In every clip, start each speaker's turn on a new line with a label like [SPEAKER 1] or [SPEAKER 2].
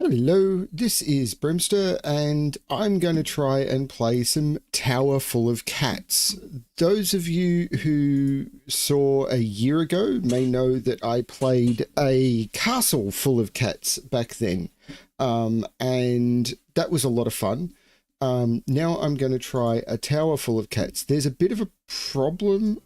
[SPEAKER 1] Hello, this is Brimster, and I'm going to try and play some Tower Full of Cats. Those of you who saw a year ago may know that I played a Castle Full of Cats back then, and that was a lot of fun. Now I'm going to try a Tower Full of Cats. There's a bit of a problem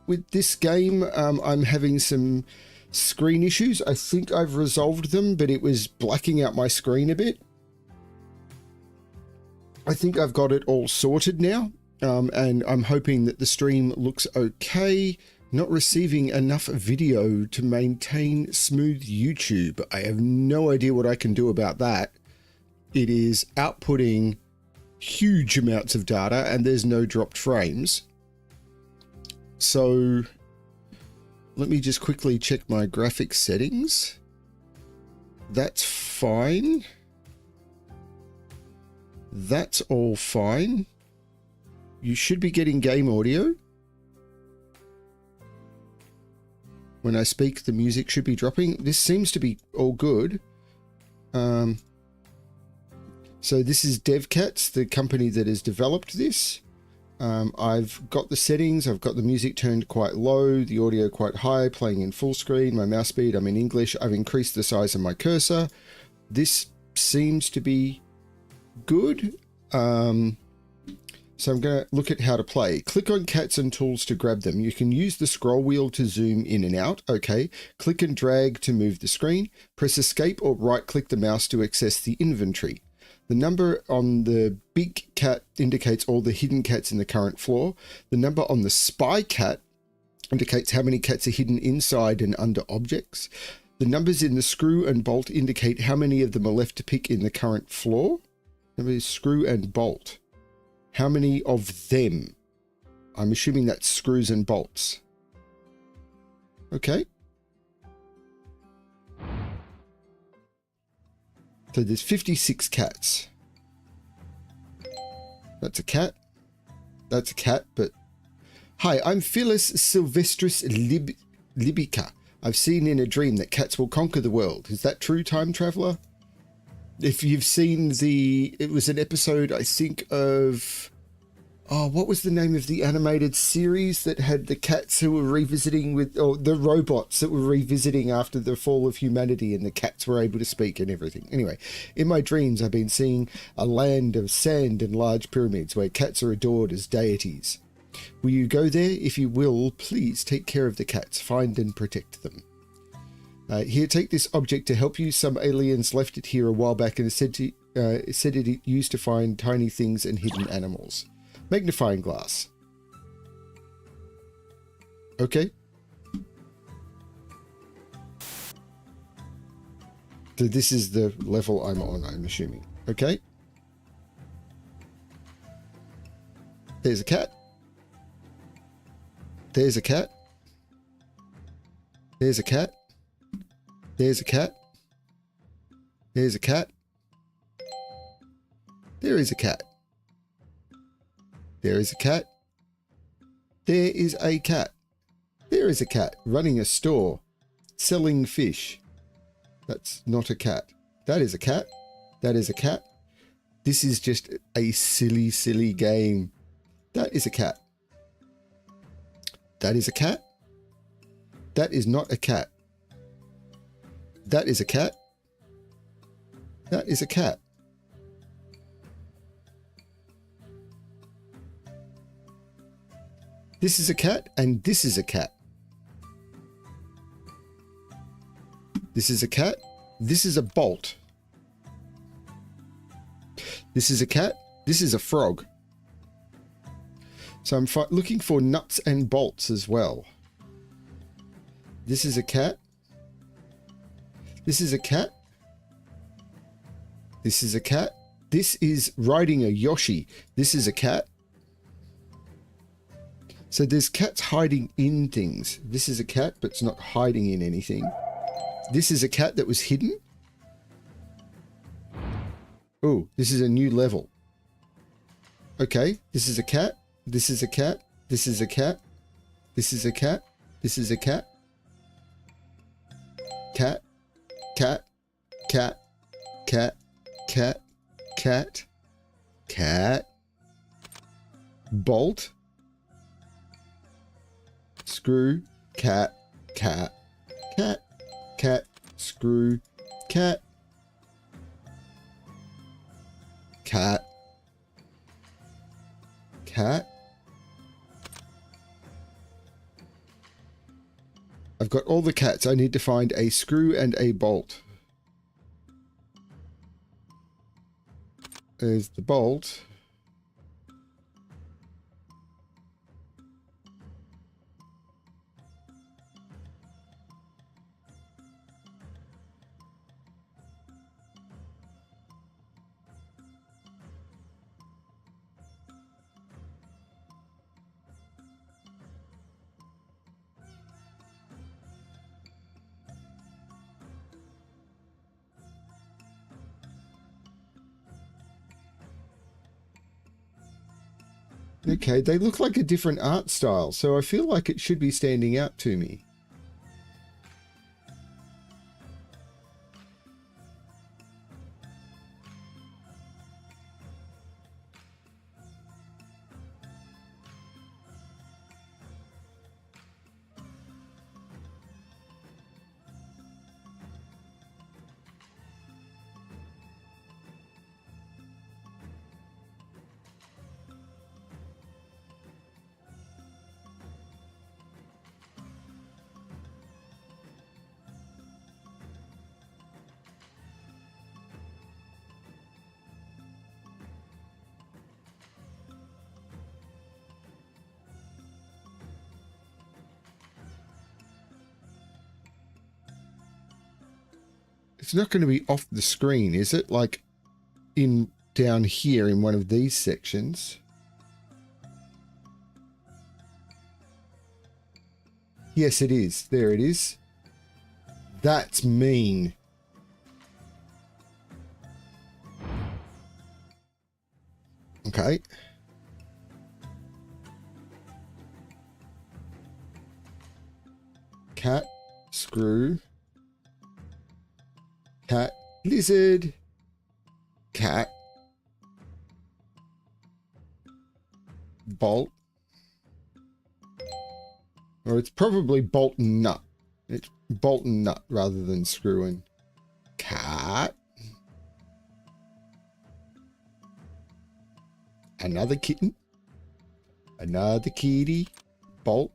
[SPEAKER 1] with this game. I'm having some screen issues. I think I've resolved them, but it was blacking out my screen a bit. I think I've got it all sorted now, and I'm hoping that the stream looks okay. Not receiving enough video to maintain smooth YouTube. I have no idea what I can do about that. It is outputting huge amounts of data and there's no dropped frames. So let me just quickly check my graphics settings. That's fine. That's all fine. You should be getting game audio. When I speak, the music should be dropping. This seems to be all good. So this is Devcats, the company that has developed this. I've got the settings, I've got the music turned quite low, the audio quite high, playing in full screen, my mouse speed, I'm in English, I've increased the size of my cursor. This seems to be good. So I'm going to look at how to play. Click on cats and tools to grab them. You can use the scroll wheel to zoom in and out. Okay. Click and drag to move the screen. Press escape or right click the mouse to access the inventory. The number on the big cat indicates all the hidden cats in the current floor. The number on the spy cat indicates how many cats are hidden inside and under objects. The numbers in the screw and bolt indicate how many of them are left to pick in the current floor. Number is screw and bolt. How many of them? I'm assuming that's screws and bolts. Okay. So there's 56 cats. That's a cat. That's a cat, but... Hi, I'm Phyllis Sylvestris Libica. I've seen in a dream that cats will conquer the world. Is that true, time traveler? If you've seen it was an episode, I think, of... Oh, what was the name of the animated series that had the cats who were revisiting with... Or the robots that were revisiting after the fall of humanity and the cats were able to speak and everything. Anyway, in my dreams, I've been seeing a land of sand and large pyramids where cats are adored as deities. Will you go there? If you will, please take care of the cats. Find and protect them. Here, take this object to help you. Some aliens left it here a while back and said it used to find tiny things and hidden animals. Magnifying glass. Okay. So this is the level I'm on, I'm assuming. Okay. There's a cat. There's a cat. There's a cat. There's a cat. There's a cat. There is a cat. There is a cat. There is a cat. There is a cat running a store, selling fish. That's not a cat. That is a cat. That is a cat. This is just a silly, silly game. That is a cat. That is a cat. That is not a cat. That is a cat. That is a cat. This is a cat, and this is a cat. This is a cat. This is a bolt. This is a cat. This is a frog. So I'm looking for nuts and bolts as well. This is a cat. This is a cat. This is a cat. This is riding a Yoshi. This is a cat. So there's cats hiding in things. This is a cat, but it's not hiding in anything. This is a cat that was hidden. Oh, this is a new level. Okay, this is a cat. This is a cat. This is a cat. This is a cat. This is a cat. Cat. Cat. Cat. cat, cat, cat, cat, bolt, screw, cat, cat, cat, cat, screw, cat, cat, cat. I've got all the cats. I need to find a screw and a bolt. There's the bolt. Okay, they look like a different art style, so I feel like it should be standing out to me. It's not going to be off the screen, is it? Like in down here in one of these sections. Yes, it is. There it is. That's mean. Okay. Cat, screw. Cat, lizard, cat, bolt, or it's probably bolt and nut. It's bolt and nut rather than screw and cat. Another kitten, another kitty, bolt,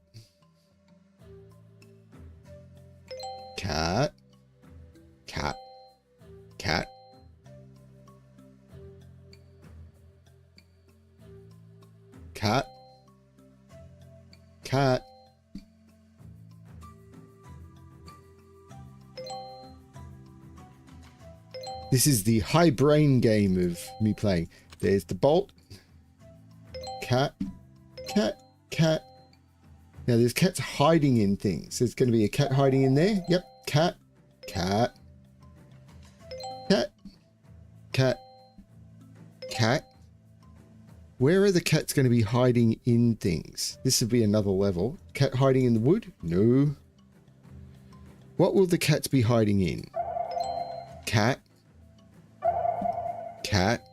[SPEAKER 1] cat, cat. Cat. Cat. Cat. This is the high brain game of me playing. There's the bolt. Cat. Cat. Cat. Now there's cats hiding in things. There's going to be a cat hiding in there. Yep. Cat. Cat. Cat, cat, cat. Where are the cats going to be hiding in things? This would be another level. Cat hiding in the wood? No. What will the cats be hiding in? Cat. Cat.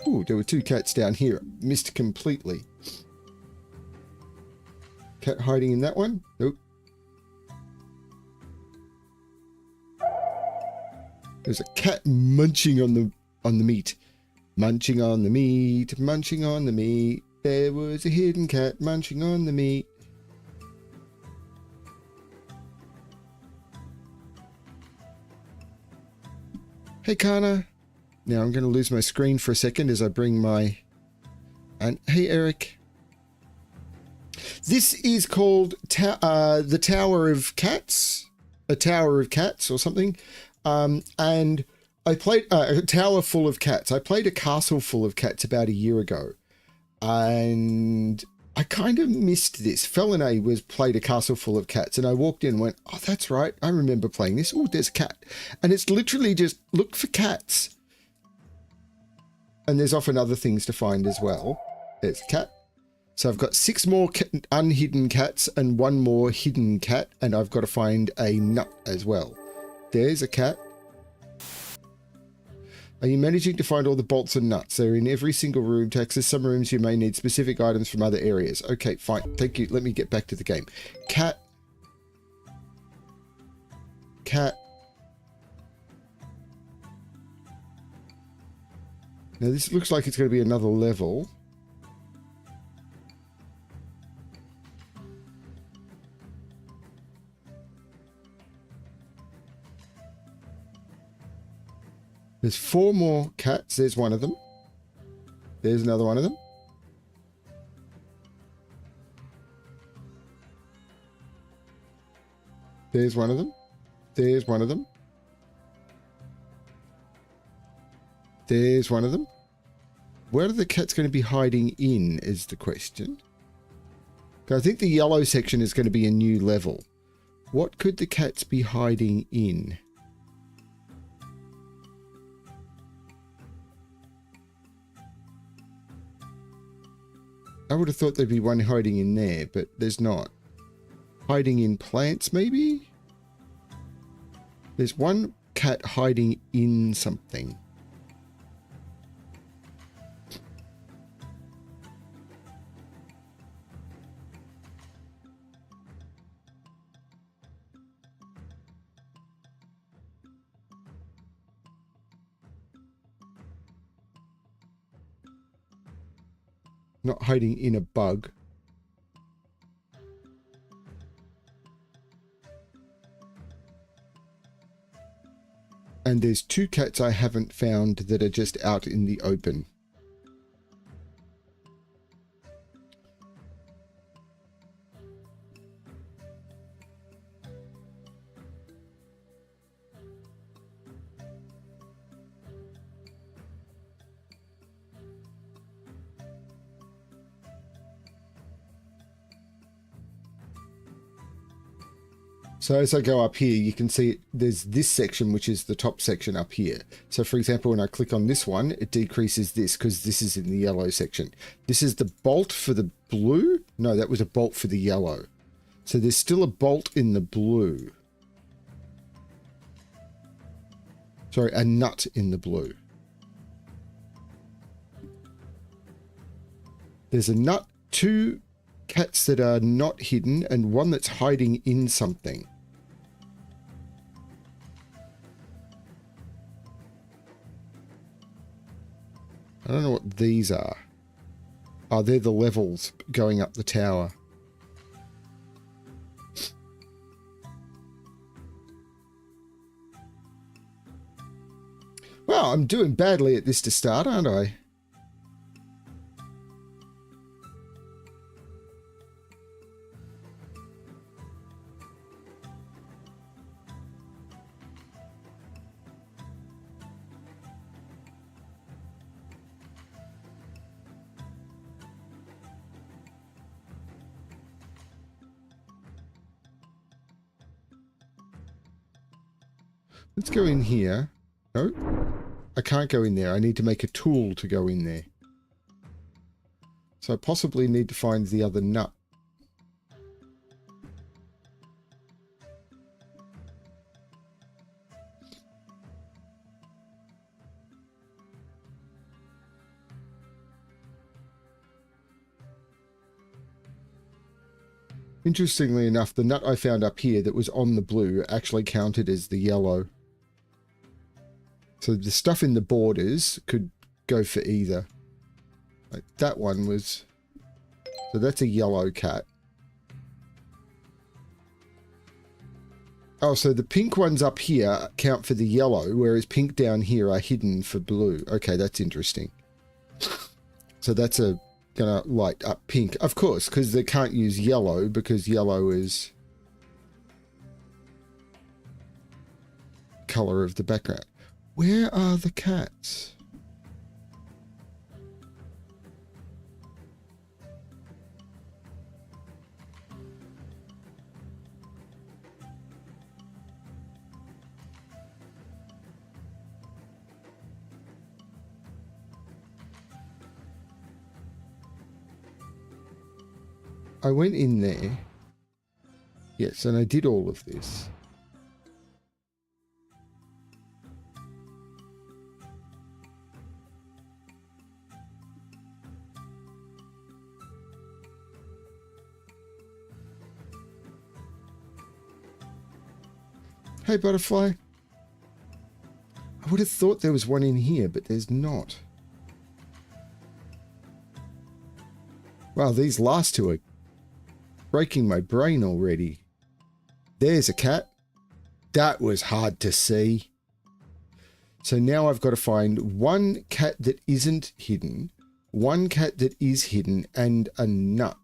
[SPEAKER 1] Ooh, there were two cats down here. Missed completely. Cat hiding in that one? Nope. There's a cat munching on the meat. Munching on the meat, munching on the meat. There was a hidden cat munching on the meat. Hey, Kana. Now I'm going to lose my screen for a second as I bring my... And hey, Eric. This is called the Tower of Cats. A Tower of Cats or something. And I played a tower full of cats. I played a castle full of cats about a year ago. And I kind of missed this. Felines was played a castle full of cats. And I walked in and went, oh, that's right. I remember playing this. Oh, there's a cat. And it's literally just look for cats. And there's often other things to find as well. There's a cat. So I've got 6 more unhidden cats and 1 more hidden cat. And I've got to find a nut as well. There's a cat. Are you managing to find all the bolts and nuts? They're in every single room. To access some rooms, you may need specific items from other areas. Okay, fine. Thank you. Let me get back to the game. Cat. Now, this looks like it's going to be another level. There's 4 more cats. There's one of them. There's another one of them. There's one of them. There's one of them. There's one of them. Where are the cats going to be hiding in is the question. I think the yellow section is going to be a new level. What could the cats be hiding in? I would have thought there'd be one hiding in there, but there's not. Hiding in plants, maybe? There's one cat hiding in something. Not hiding in a bug. And there's 2 cats I haven't found that are just out in the open. So as I go up here, you can see there's this section, which is the top section up here. So for example, when I click on this one, it decreases this because this is in the yellow section. This is the bolt for the blue. No, that was a bolt for the yellow. So there's still a bolt in the blue. Sorry, a nut in the blue. There's a nut, 2 cats that are not hidden, and one that's hiding in something. I don't know what these are. Oh, they're the levels going up the tower. Well, I'm doing badly at this to start, aren't I? Let's go in here. No, I can't go in there. I need to make a tool to go in there. So I possibly need to find the other nut. Interestingly enough, the nut I found up here that was on the blue actually counted as the yellow. So the stuff in the borders could go for either. Like that one was... So that's a yellow cat. Oh, so the pink ones up here count for the yellow, whereas pink down here are hidden for blue. Okay, that's interesting. So that's gonna light up pink. Of course, because they can't use yellow, because yellow is color of the background. Where are the cats? I went in there. Yes, and I did all of this. Hey, butterfly. I would have thought there was one in here, but there's not. Wow, these last two are breaking my brain already. There's a cat. That was hard to see. So now I've got to find one cat that isn't hidden, one cat that is hidden, and a nut.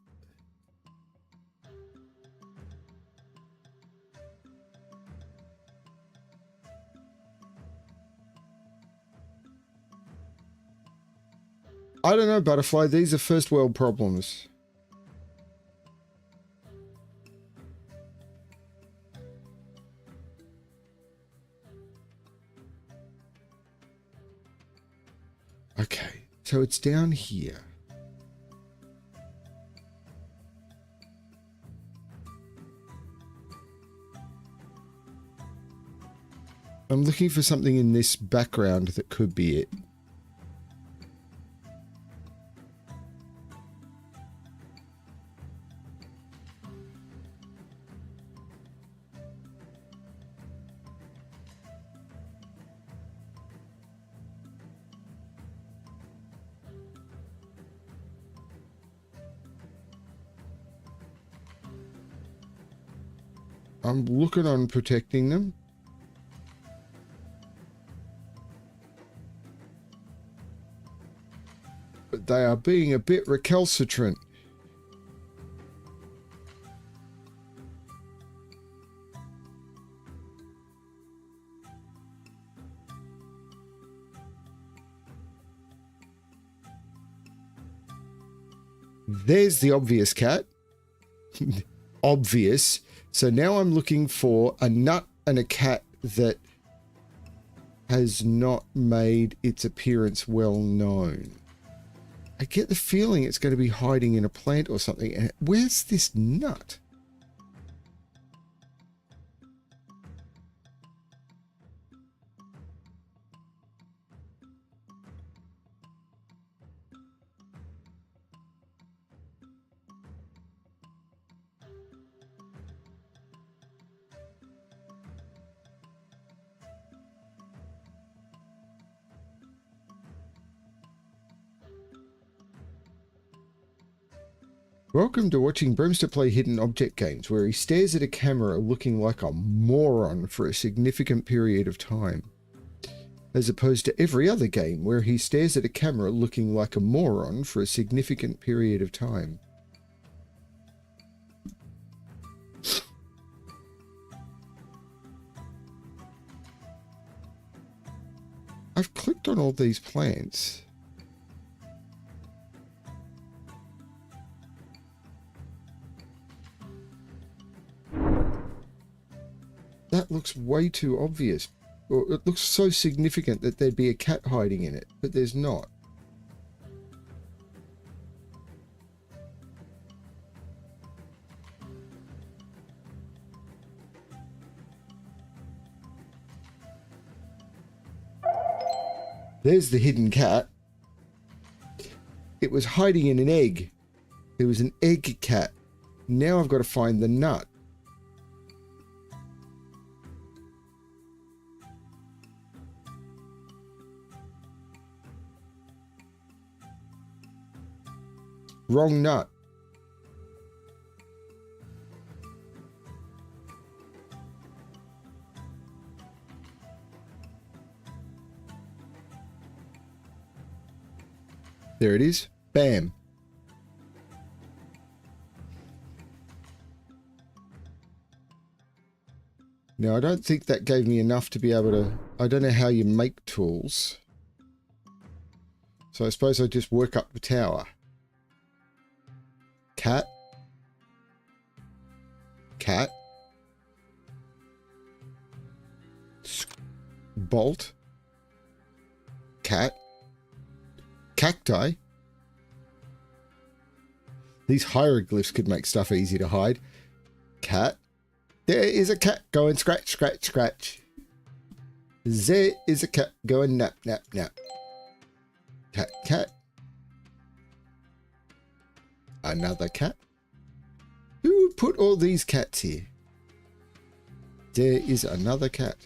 [SPEAKER 1] I don't know, butterfly. These are first world problems. Okay, so it's down here. I'm looking for something in this background that could be it. I'm looking on protecting them. But they are being a bit recalcitrant. There's the obvious cat. Obvious. So now I'm looking for a nut and a cat that has not made its appearance well known. I get the feeling it's going to be hiding in a plant or something. And where's this nut? Welcome to watching Bremster play hidden object games, where he stares at a camera looking like a moron for a significant period of time, as opposed to every other game where he stares at a camera looking like a moron for a significant period of time. I've clicked on all these plants. That looks way too obvious. Or it looks so significant that there'd be a cat hiding in it, but there's not. There's the hidden cat. It was hiding in an egg. It was an egg cat. Now I've got to find the nut. Wrong nut. There it is. Bam. Now, I don't think that gave me enough to be able to... I don't know how you make tools. So I suppose I just work up the tower. Cat. Cat. Bolt. Cat. Cacti. These hieroglyphs could make stuff easy to hide. Cat. There is a cat going scratch, scratch, scratch. There is a cat going nap, nap, nap. Cat, cat. Another cat. Who put all these cats here? There is another cat.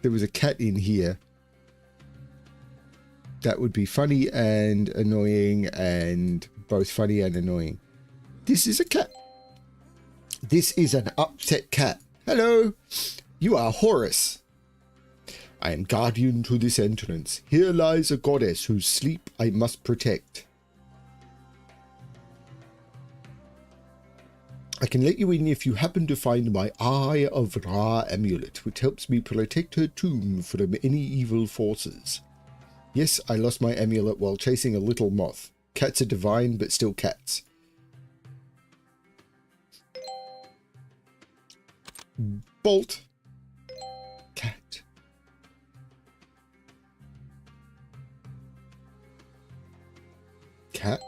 [SPEAKER 1] There was a cat in here. That would be funny and annoying, and both funny and annoying. This is a cat. This is an upset cat. Hello. You are Horus. I am guardian to this entrance. Here lies a goddess whose sleep I must protect. I can let you in if you happen to find my Eye of Ra amulet, which helps me protect her tomb from any evil forces. Yes, I lost my amulet while chasing a little moth. Cats are divine, but still cats. Bolt. Cat. Cat.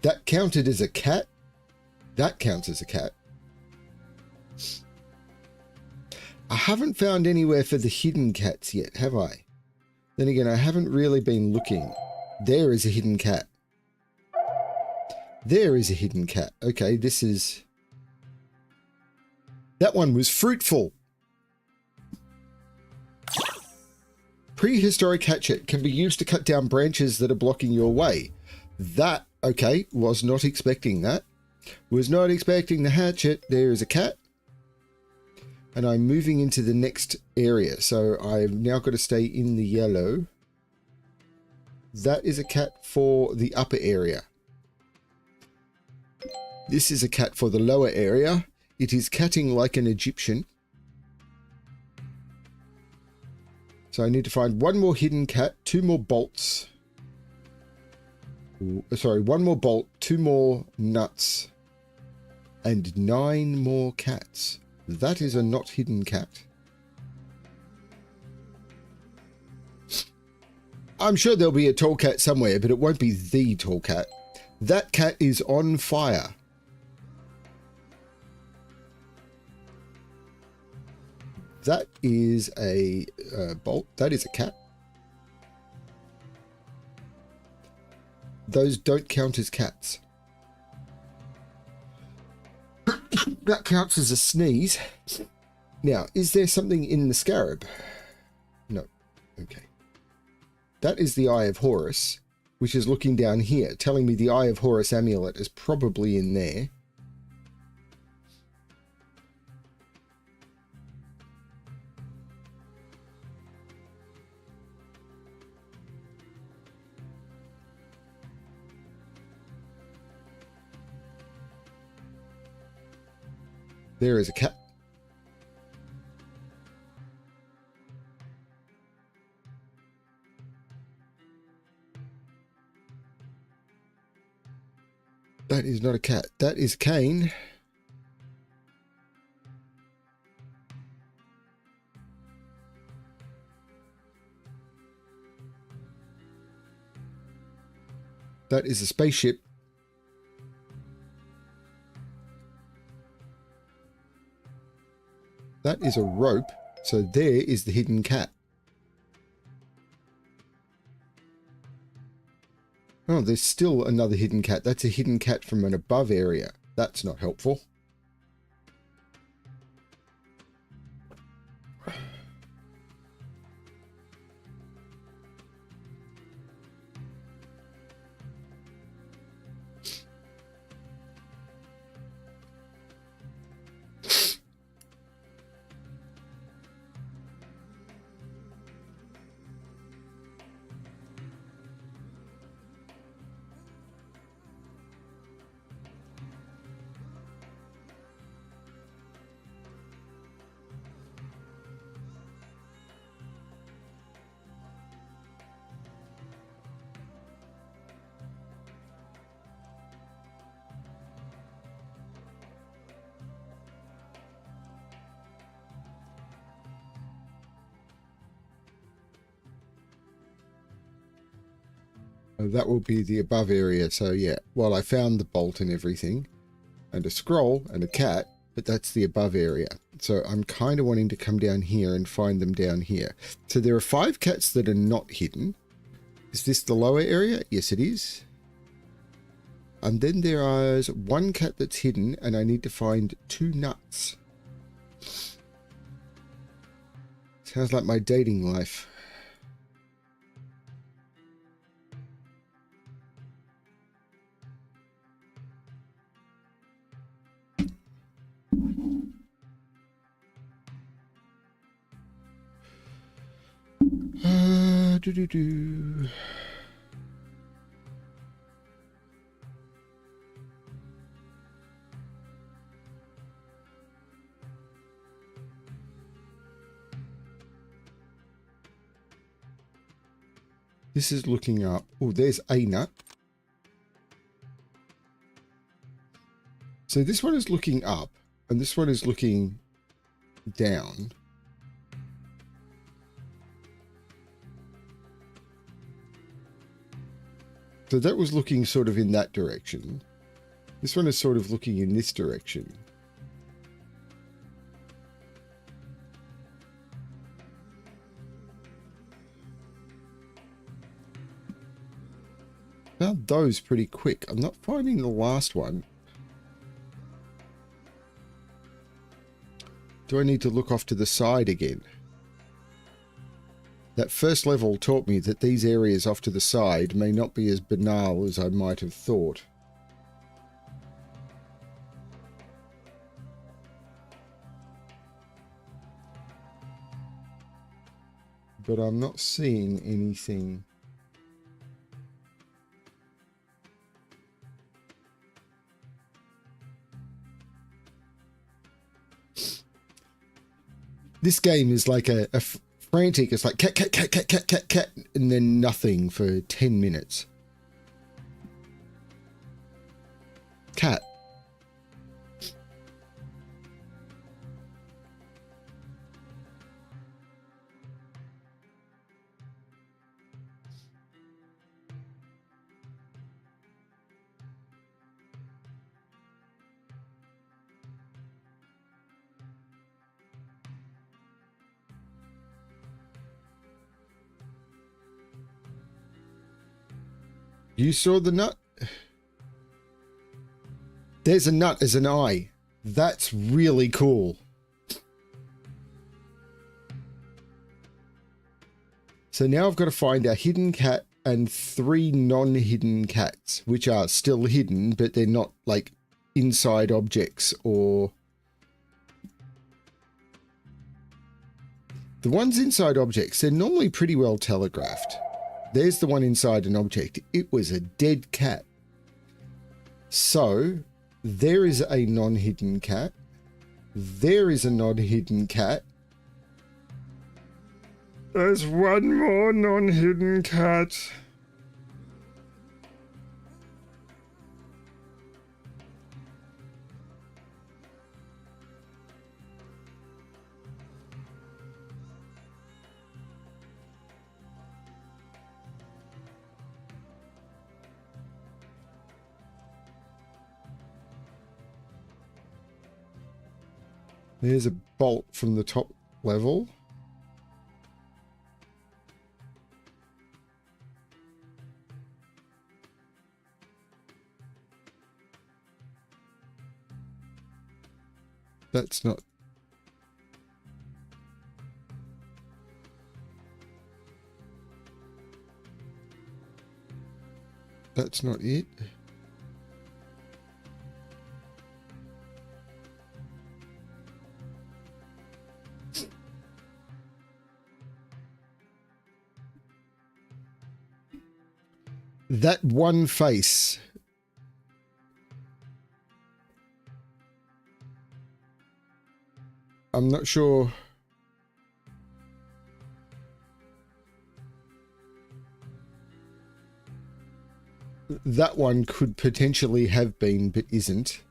[SPEAKER 1] That counted as a cat? That counts as a cat. I haven't found anywhere for the hidden cats yet, have I? Then again, I haven't really been looking. There is a hidden cat. There is a hidden cat. Okay, this is... That one was fruitful. Prehistoric hatchet can be used to cut down branches that are blocking your way. That, okay, was not expecting that. Was not expecting the hatchet. There is a cat. And I'm moving into the next area. So I've now got to stay in the yellow. That is a cat for the upper area. This is a cat for the lower area. It is catting like an Egyptian. So I need to find one more hidden cat, two more bolts. Sorry, one more bolt, two more nuts, and 9 more cats. That is a not hidden cat. I'm sure there'll be a tall cat somewhere, but it won't be the tall cat. That cat is on fire. That is a bolt. That is a cat. Those don't count as cats. That counts as a sneeze. Now, is there something in the scarab? No. Okay. That is the Eye of Horus, which is looking down here, telling me the Eye of Horus amulet is probably in there. There is a cat. That is not a cat. That is Cain. That is a spaceship. That is a rope. So there is the hidden cat. Oh, there's still another hidden cat. That's a hidden cat from an above area. That's not helpful. That will be the above area. So yeah, well, I found the bolt and everything, and a scroll and a cat, but that's the above area. So I'm kind of wanting to come down here and find them down here. So there are 5 cats that are not hidden. Is this the lower area? Yes, it is. And then there is 1 cat that's hidden, and I need to find 2 nuts. Sounds like my dating life. Do. This is looking up. Oh, there's a nut. So this one is looking up, and this one is looking down. So that was looking sort of in that direction. This one is sort of looking in this direction. Found those pretty quick. I'm not finding the last one. Do I need to look off to the side again? That first level taught me that these areas off to the side may not be as banal as I might have thought. But I'm not seeing anything. This game is like a frantic. It's like cat, cat, cat, cat, cat, cat, cat, and then nothing for 10 minutes. Cat. You saw the nut? There's a nut as an eye. That's really cool. So now I've got to find a hidden cat and 3 non-hidden cats, which are still hidden, but they're not like inside objects or... The ones inside objects, they're normally pretty well telegraphed. There's the one inside an object. It was a dead cat. So, there is a non-hidden cat. There is a non-hidden cat. There's one more non-hidden cat. There's a bolt from the top level. That's not... That's not it. That one face. I'm not sure. That one could potentially have been, but isn't.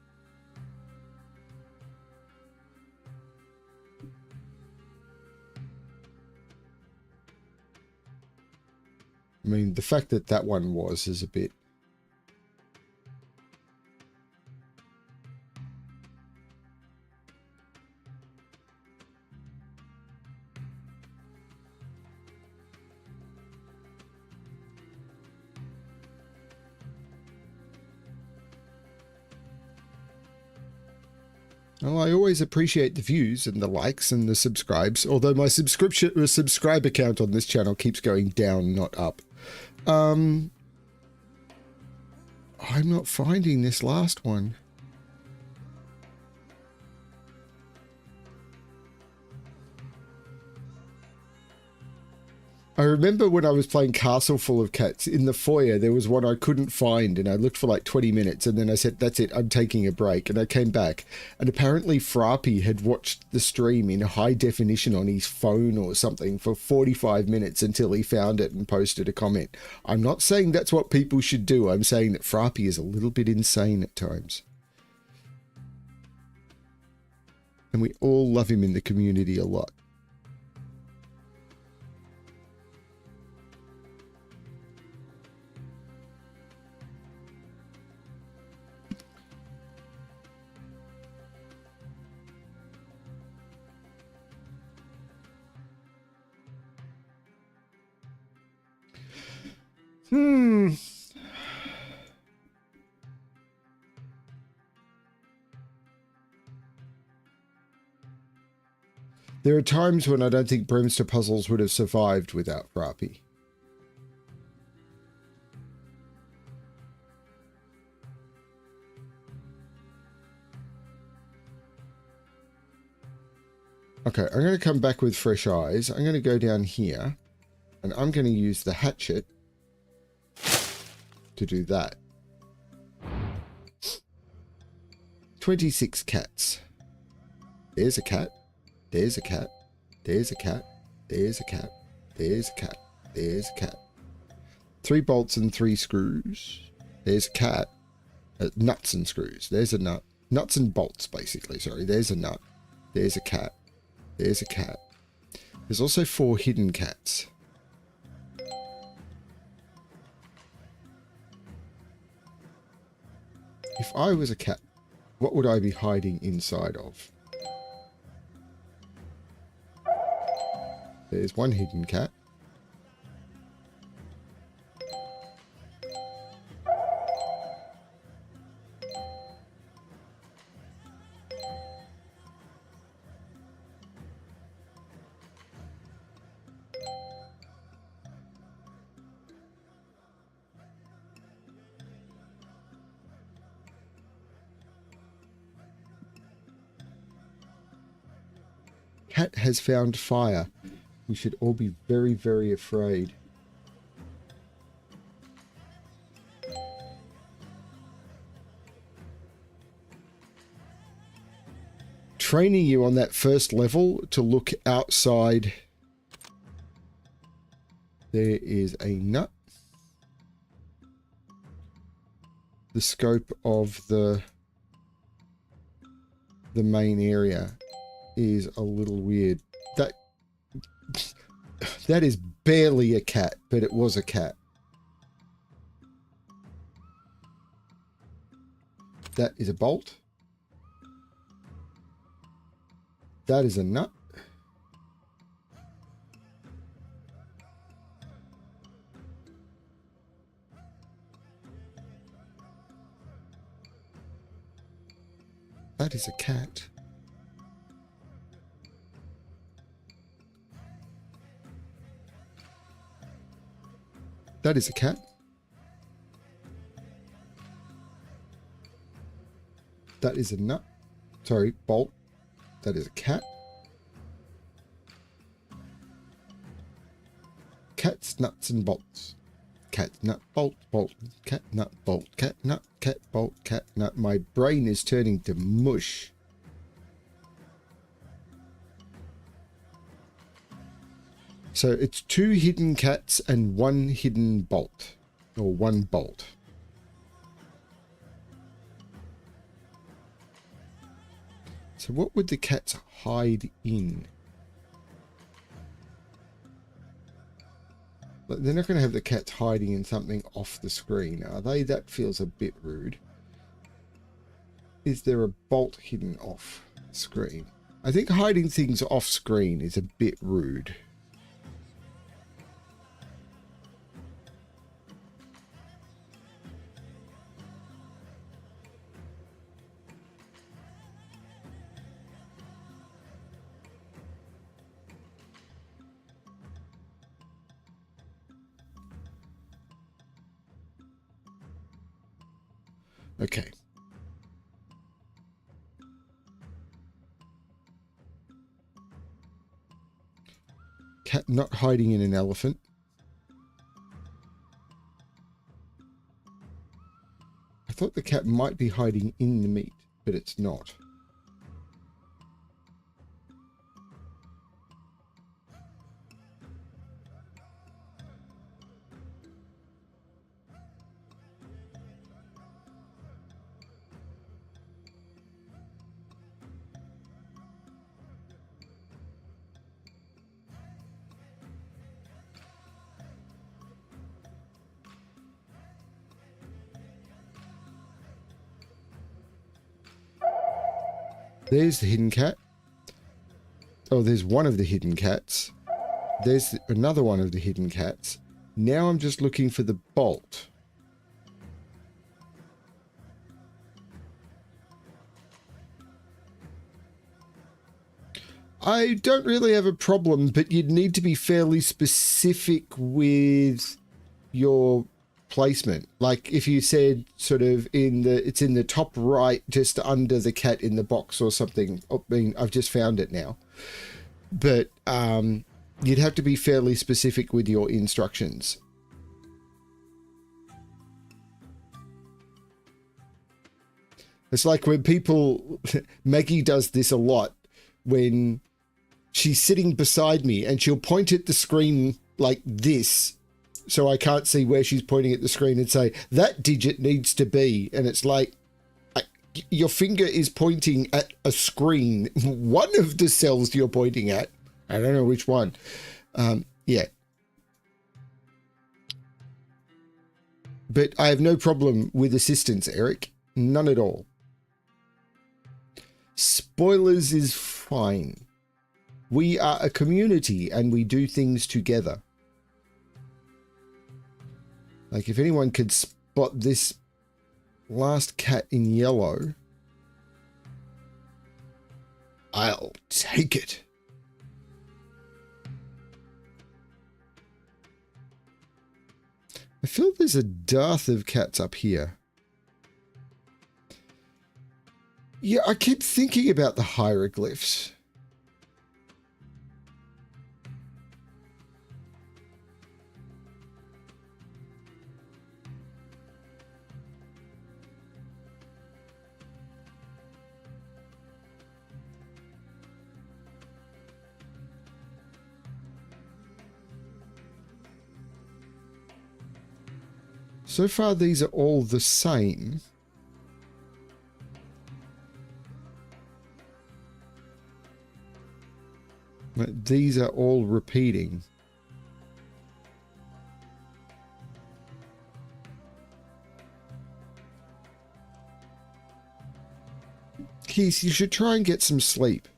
[SPEAKER 1] I mean, the fact that that one was is a bit... Well, I always appreciate the views and the likes and the subscribes, although my subscriber count on this channel keeps going down, not up. I'm not finding this last one. I remember when I was playing Castle Full of Cats, in the foyer there was one I couldn't find, and I looked for like 20 minutes, and then I said, that's it, I'm taking a break, and I came back, and apparently Frappy had watched the stream in high definition on his phone or something for 45 minutes until he found it and posted a comment. I'm not saying that's what people should do, I'm saying that Frappy is a little bit insane at times. And we all love him in the community a lot. There are times when I don't think Bremster puzzles would have survived without Frappy. Okay, I'm going to come back with fresh eyes. I'm going to go down here, and I'm going to use the hatchet to do that. 26 cats. There's a cat. There's a cat. There's a cat. There's a cat. There's a cat. There's a cat. 3 bolts and 3 screws. There's a cat. Nuts and screws. There's a nut. Nuts and bolts, basically. Sorry. There's a nut. There's a cat. There's a cat. There's also 4 hidden cats. If I was a cat, what would I be hiding inside of? There's 1 hidden cat. Cat has found fire. We should all be very, very afraid. Training you on that first level to look outside. There is a nut. The scope of the main area is a little weird. That is barely a cat, but it was a cat. That is a bolt. That is a nut. That is a cat. That is a cat. That is a nut. Sorry, bolt. That is a cat. Cats, nuts, and bolts. Cat, nut, bolt, bolt. Cat, nut, bolt. Cat, nut, cat, bolt, cat, nut. My brain is turning to mush. So it's 2 hidden cats and 1 hidden bolt. Or 1 bolt. So what would the cats hide in? They're not going to have the cats hiding in something off the screen, are they? That feels a bit rude. Is there a bolt hidden off screen? I think hiding things off screen is a bit rude. Okay. Cat not hiding in an elephant. I thought the cat might be hiding in the meat, but it's not. There's the hidden cat. Oh, there's one of the hidden cats. There's another one of the hidden cats. Now I'm just looking for the bolt. I don't really have a problem, but you'd need to be fairly specific with your placement. Like if you said sort of it's in the top right, just under the cat in the box or something. I mean, I've just found it now. But you'd have to be fairly specific with your instructions. It's like when people, Maggie does this a lot when she's sitting beside me and she'll point at the screen like this, so I can't see where she's pointing at the screen, and say, that digit needs to be, and it's like, your finger is pointing at a screen. One of the cells you're pointing at. I don't know which one. Yeah. But I have no problem with assistance, Eric. None at all. Spoilers is fine. We are a community and we do things together. Like if anyone could spot this last cat in yellow, I'll take it. I feel there's a dearth of cats up here. Yeah, I keep thinking about the hieroglyphs. So far, these are all the same. But these are all repeating. Keith, you should try and get some sleep.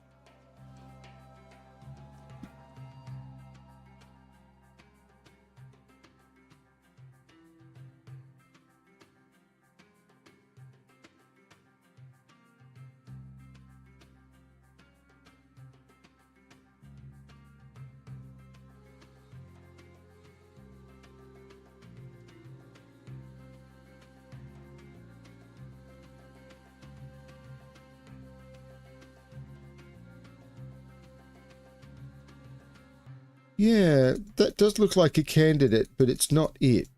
[SPEAKER 1] Yeah, that does look like a candidate, but it's not it.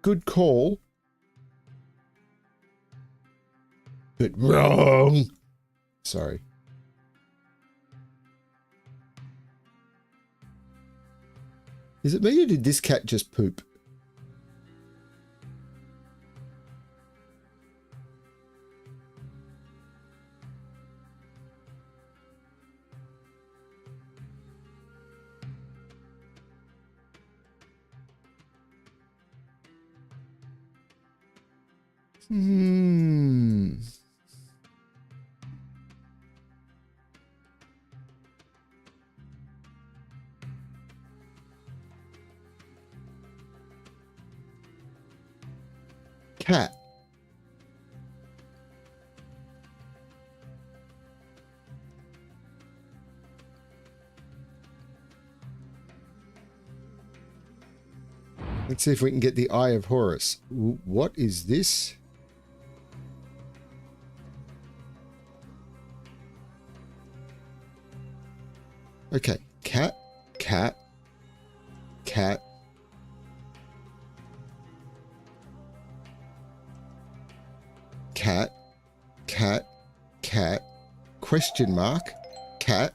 [SPEAKER 1] Good call. But wrong. Sorry. Is it me or did this cat just poop? Cat. Let's see if we can get the Eye of Horus. What is this? Okay. Cat, cat, cat. Cat, cat, cat, question mark, cat.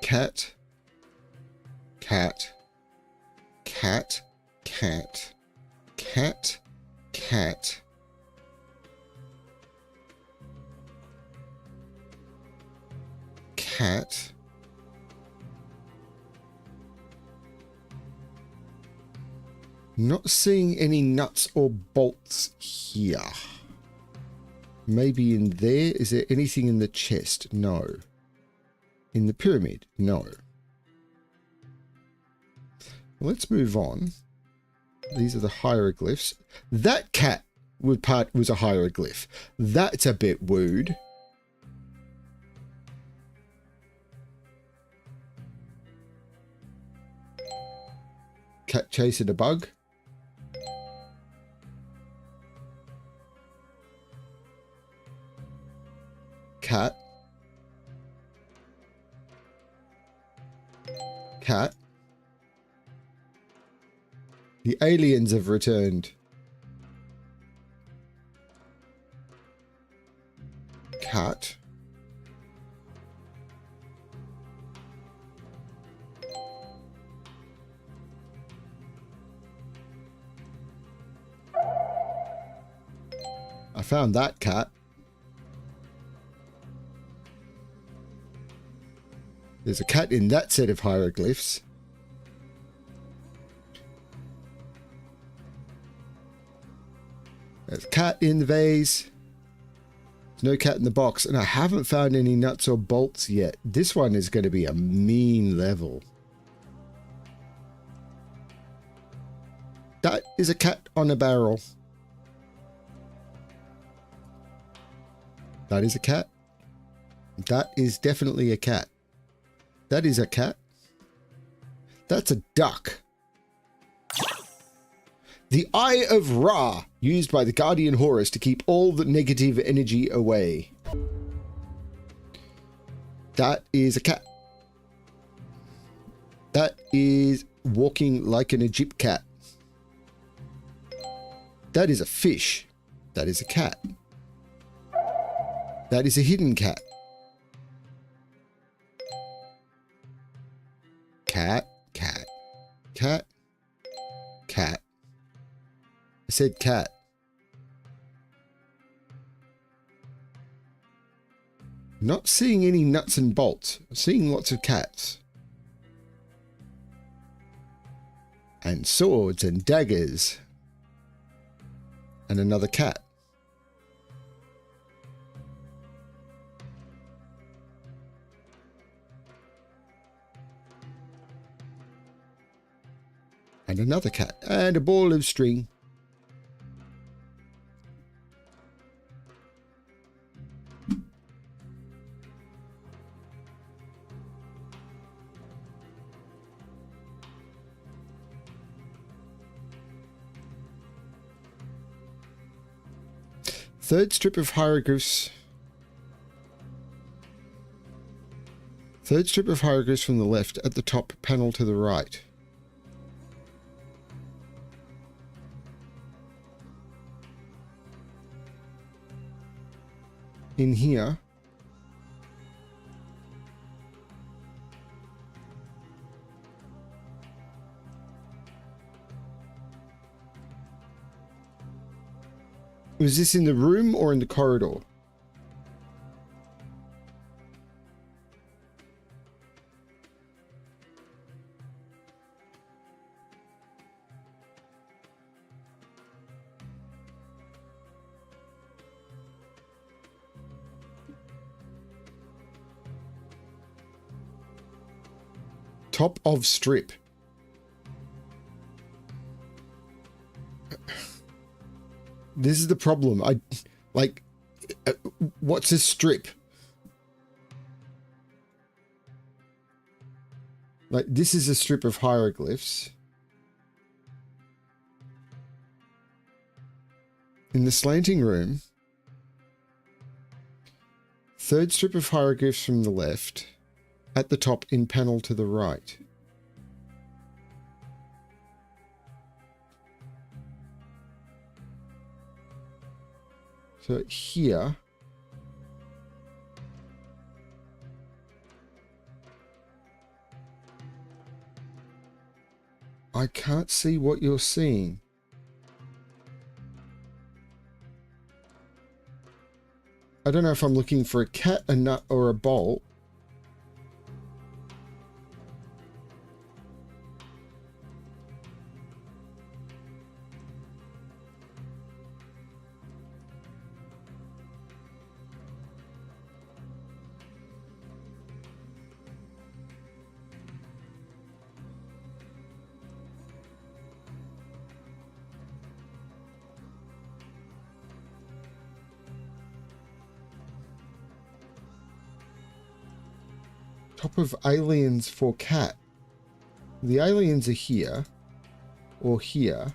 [SPEAKER 1] Cat, cat, cat, cat, cat, cat. Cat. Not seeing any nuts or bolts here. Maybe in there. Is there anything in the chest? No. In the pyramid? No. Let's move on. These are the hieroglyphs. That cat was a hieroglyph. That's a bit wooed. Cat chasing a bug. Cat. Cat. The aliens have returned. Cat. I found that cat. There's a cat in that set of hieroglyphs. There's a cat in the vase. There's no cat in the box. And I haven't found any nuts or bolts yet. This one is going to be a mean level. That is a cat on a barrel. That is a cat. That is definitely a cat. That is a cat. That's a duck. The Eye of Ra, used by the Guardian Horus to keep all the negative energy away. That is a cat. That is walking like an Egypt cat. That is a fish. That is a cat. That is a hidden cat. Cat, cat, cat, cat. I said cat. Not seeing any nuts and bolts. Seeing lots of cats. And swords and daggers. And another cat. And another cat. And a ball of string. Third strip of hieroglyphs. Third strip of hieroglyphs from the left at the top panel to the right. In here. Was this in the room or in the corridor? Top of strip. This is the problem. What's a strip? Like, this is a strip of hieroglyphs. In the slanting room. Third strip of hieroglyphs from the left. At the top in panel to the right. So here. I can't see what you're seeing. I don't know if I'm looking for a cat, a nut, or a bolt. Top of aliens for cat. The aliens are here. Or here.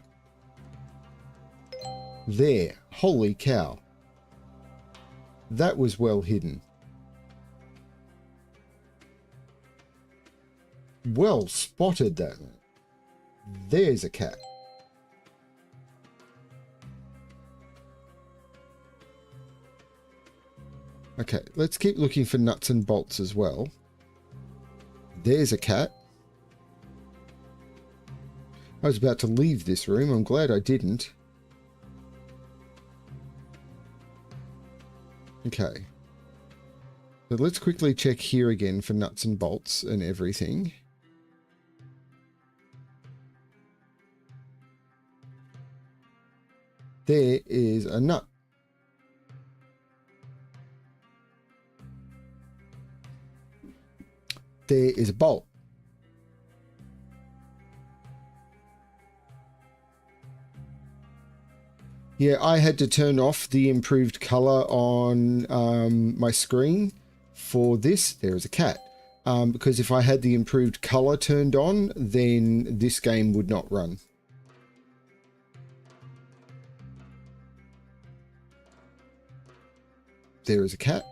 [SPEAKER 1] There. Holy cow. That was well hidden. Well spotted that. There's a cat. Okay, let's keep looking for nuts and bolts as well. There's a cat. I was about to leave this room. I'm glad I didn't. Okay. So let's quickly check here again for nuts and bolts and everything. There is a nut. There is a bolt. Yeah, I had to turn off the improved color on my screen for this. There is a cat. Because if I had the improved color turned on, then this game would not run. There is a cat.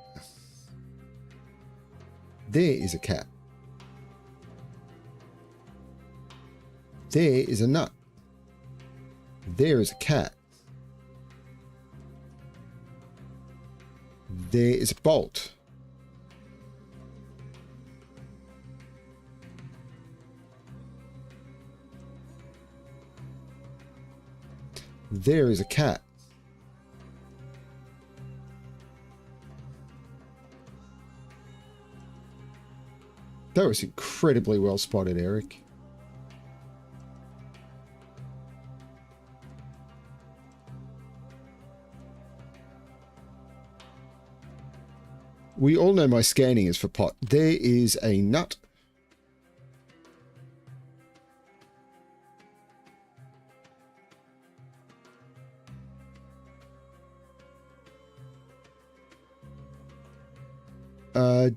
[SPEAKER 1] There is a cat. There is a nut. There is a cat. There is a bolt. There is a cat. That was incredibly well spotted, Eric. We all know my scanning is for pot. There is a nut.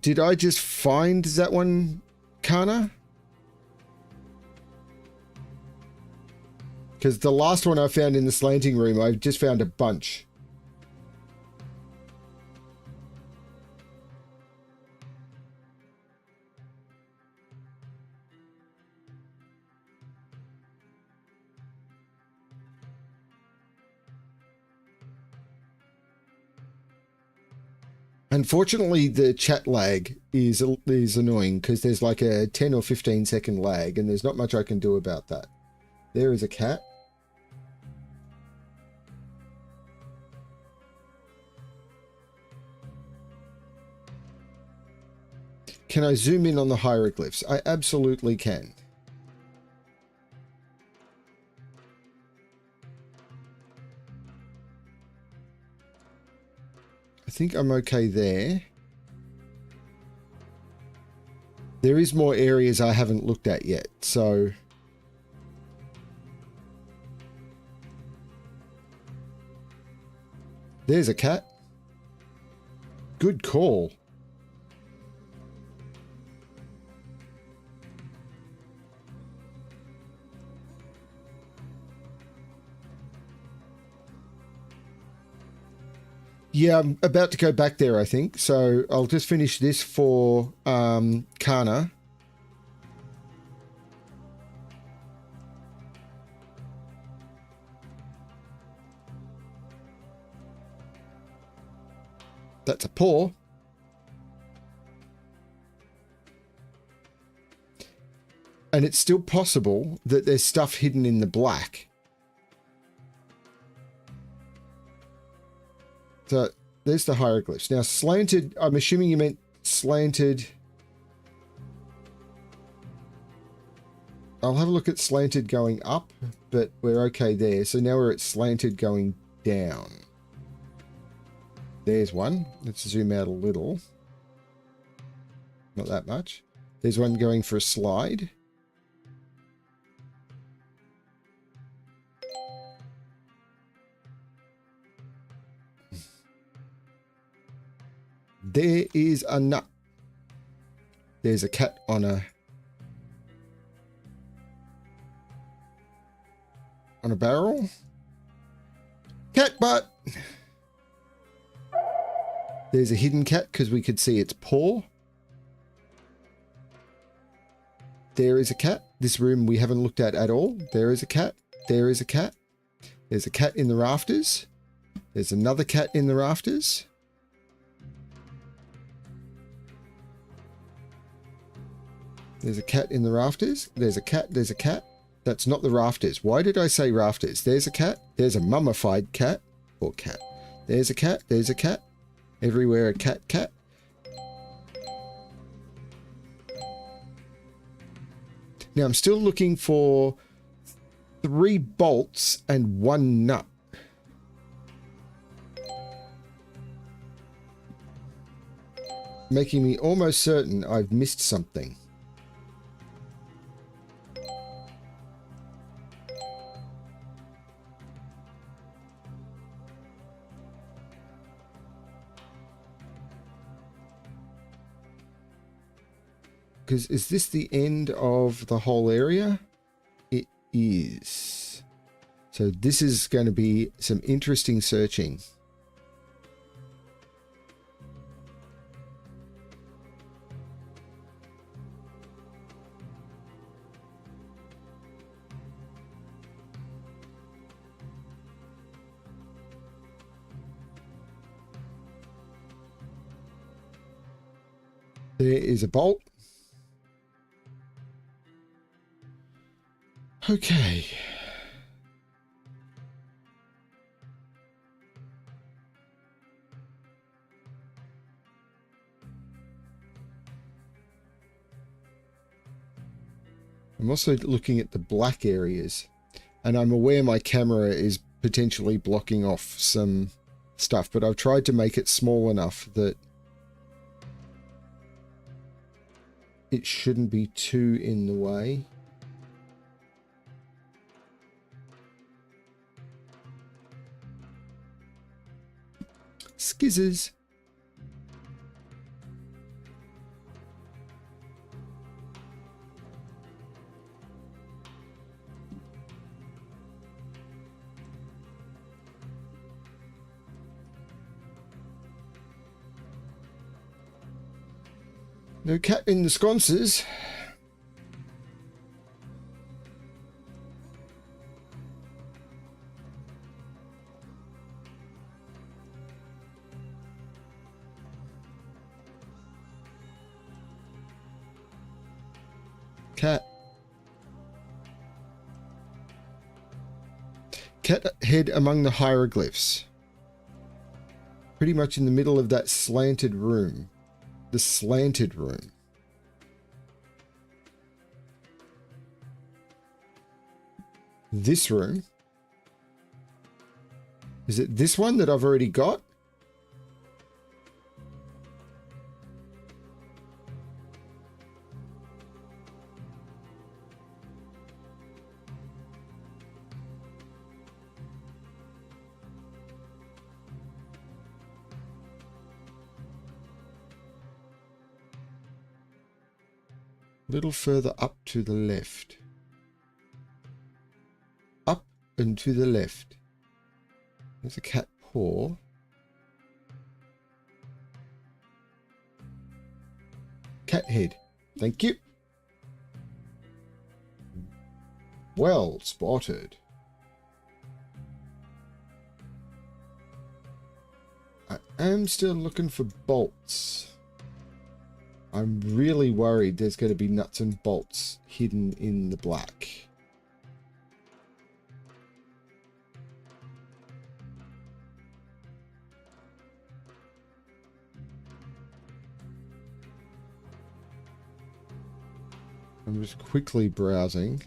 [SPEAKER 1] Did I just find that one, Kana? Because the last one I found in the slanting room, I just found a bunch. Unfortunately, the chat lag is annoying because there's like a 10 or 15 second lag and there's not much I can do about that. There is a cat. Can I zoom in on the hieroglyphs? I absolutely can. I think I'm okay there. There is more areas I haven't looked at yet, so... There's a cat. Good call. Yeah, I'm about to go back there, I think. So I'll just finish this for Kana. That's a paw. And it's still possible that there's stuff hidden in the black. So there's the hieroglyphs. Now slanted, I'm assuming you meant slanted. I'll have a look at slanted going up, but we're okay there. So now we're at slanted going down. There's one. Let's zoom out a little. Not that much. There's one going for a slide. There is a nut. There's a cat on a barrel. Cat butt. There's a hidden cat because we could see its paw. There is a cat. This room we haven't looked at all. There is a cat. There is a cat. There's a cat in the rafters. There's another cat in the rafters. There's a cat in the rafters. There's a cat. There's a cat. That's not the rafters. Why did I say rafters? There's a cat. There's a mummified cat. Or cat. There's a cat. There's a cat. Everywhere a cat, cat. Now I'm still looking for 3 bolts and 1 nut. Making me almost certain I've missed something. Because is this the end of the whole area? It is. So this is going to be some interesting searching. There is a bolt. Okay. I'm also looking at the black areas, and I'm aware my camera is potentially blocking off some stuff, but I've tried to make it small enough that it shouldn't be too in the way. Skizzers. No cat in the sconces. Cat. Cat head among the hieroglyphs. Pretty much in the middle of that slanted room. The slanted room. This room. Is it this one that I've already got? Little further up to the left. Up and to the left. There's a cat paw. cat head. Thank you. Well spotted. I am still looking for bolts. I'm really worried there's going to be nuts and bolts hidden in the black. I'm just quickly browsing.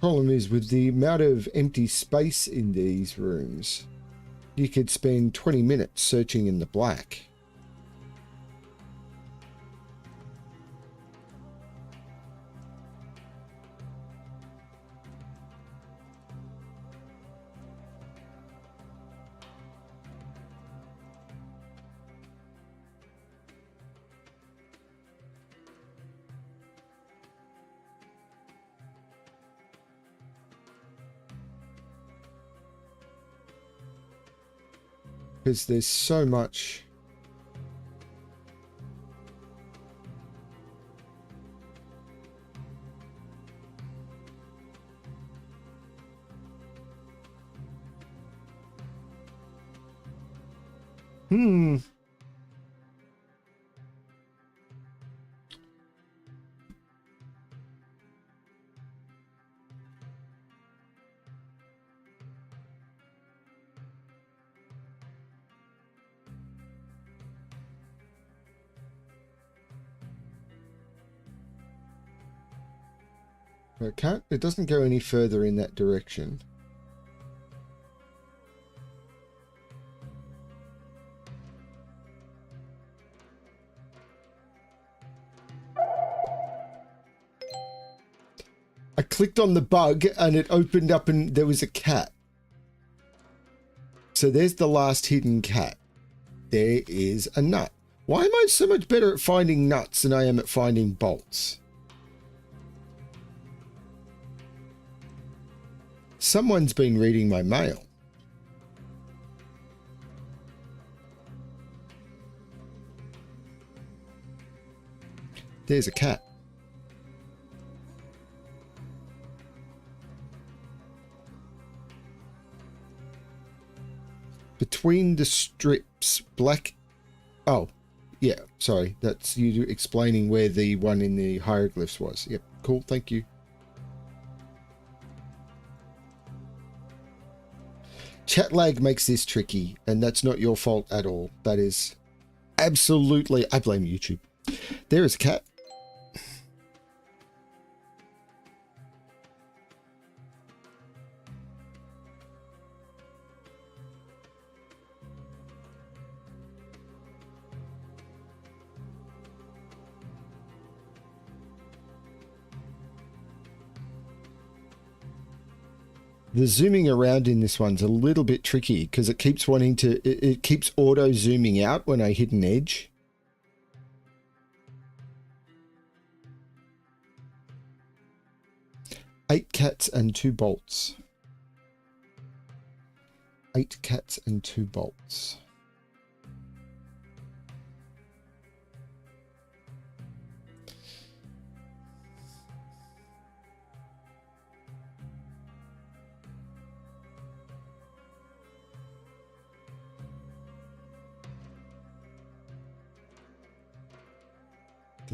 [SPEAKER 1] Problem is, with the amount of empty space in these rooms, you could spend 20 minutes searching in the black. Because there's so much. It doesn't go any further in that direction. I clicked on the bug and it opened up and there was a cat. So there's the last hidden cat. There is a nut. Why am I so much better at finding nuts than I am at finding bolts? Someone's been reading my mail. There's a cat. Between the strips, black... Oh, yeah, sorry. That's you explaining where the one in the hieroglyphs was. Yep, cool, thank you. Chat lag makes this tricky, and that's not your fault at all. That is absolutely... I blame YouTube. There is a cat. The zooming around in this one's a little bit tricky because it keeps wanting to... It keeps auto zooming out when I hit an edge. Eight cats and 2 bolts. 8 cats and 2 bolts.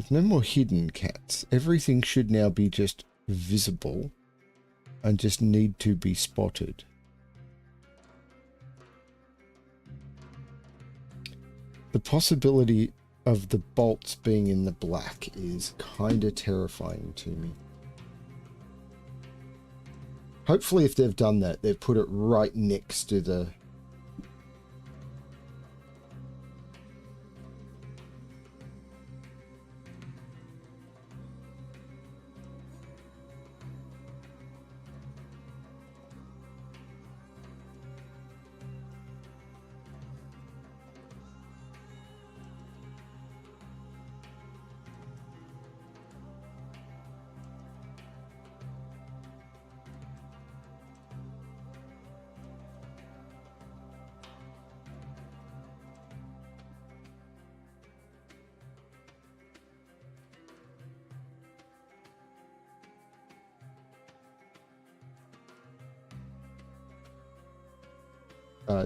[SPEAKER 1] There's no more hidden cats. Everything should now be just visible and just need to be spotted. The possibility of the bolts being in the black is kind of terrifying to me. Hopefully if they've done that, they've put it right next to the...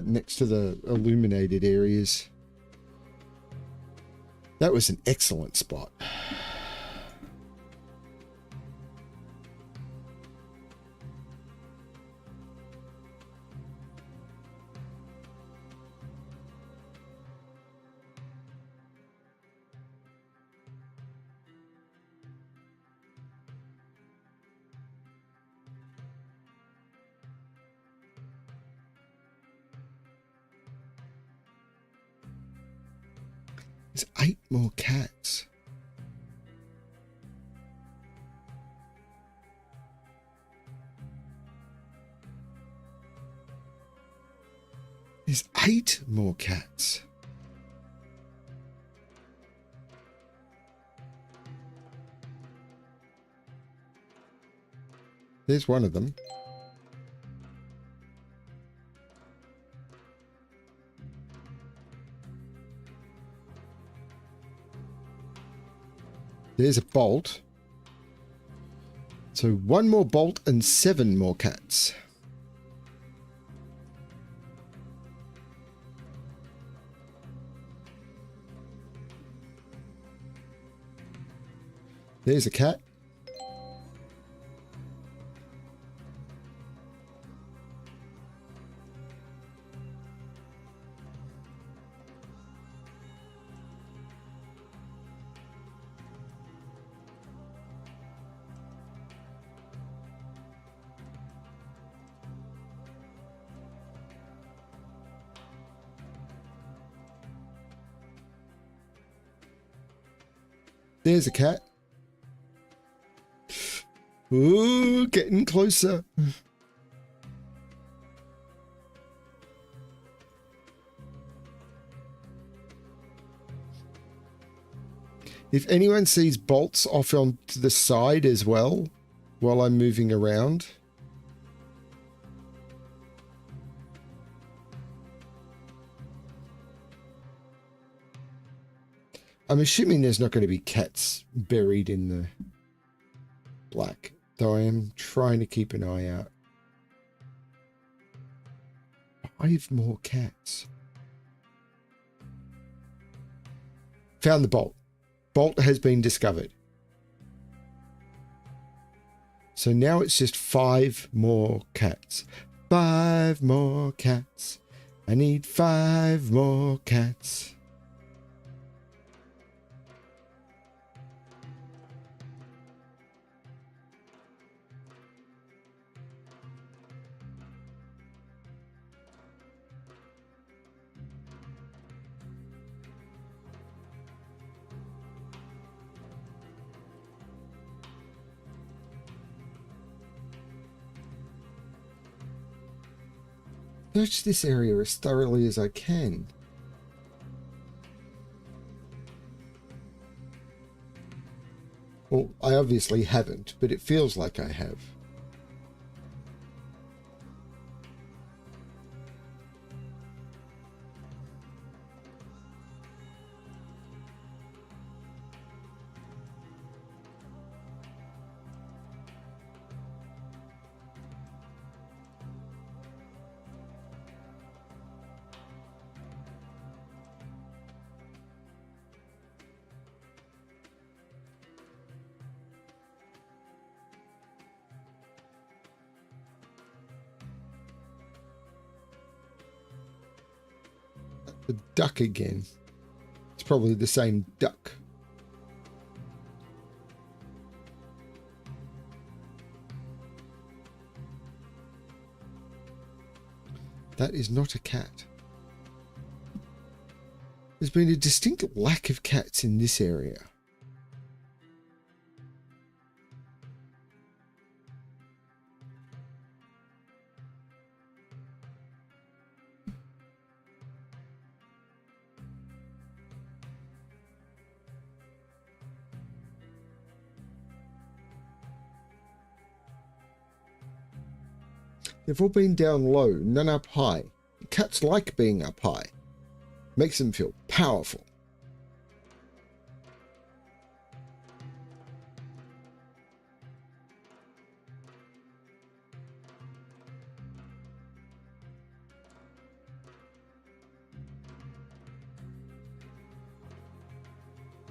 [SPEAKER 1] next to the illuminated areas. That was an excellent spot. There's 8 more cats. There's 8 more cats. There's one of them. There's a bolt. So 1 more bolt and 7 more cats. There's a cat. There's a cat. Ooh, getting closer. If anyone sees bolts off onto the side as well, while I'm moving around. I'm assuming there's not going to be cats buried in the black, though I am trying to keep an eye out. 5 more cats. Found the bolt. Bolt has been discovered. So now it's just 5 more cats. 5 more cats. I need 5 more cats. Search this area as thoroughly as I can. Well, I obviously haven't, but it feels like I have. The duck again. It's probably the same duck. That is not a cat. There's been a distinct lack of cats in this area. They've all been down low, none up high. Cats like being up high. Makes them feel powerful.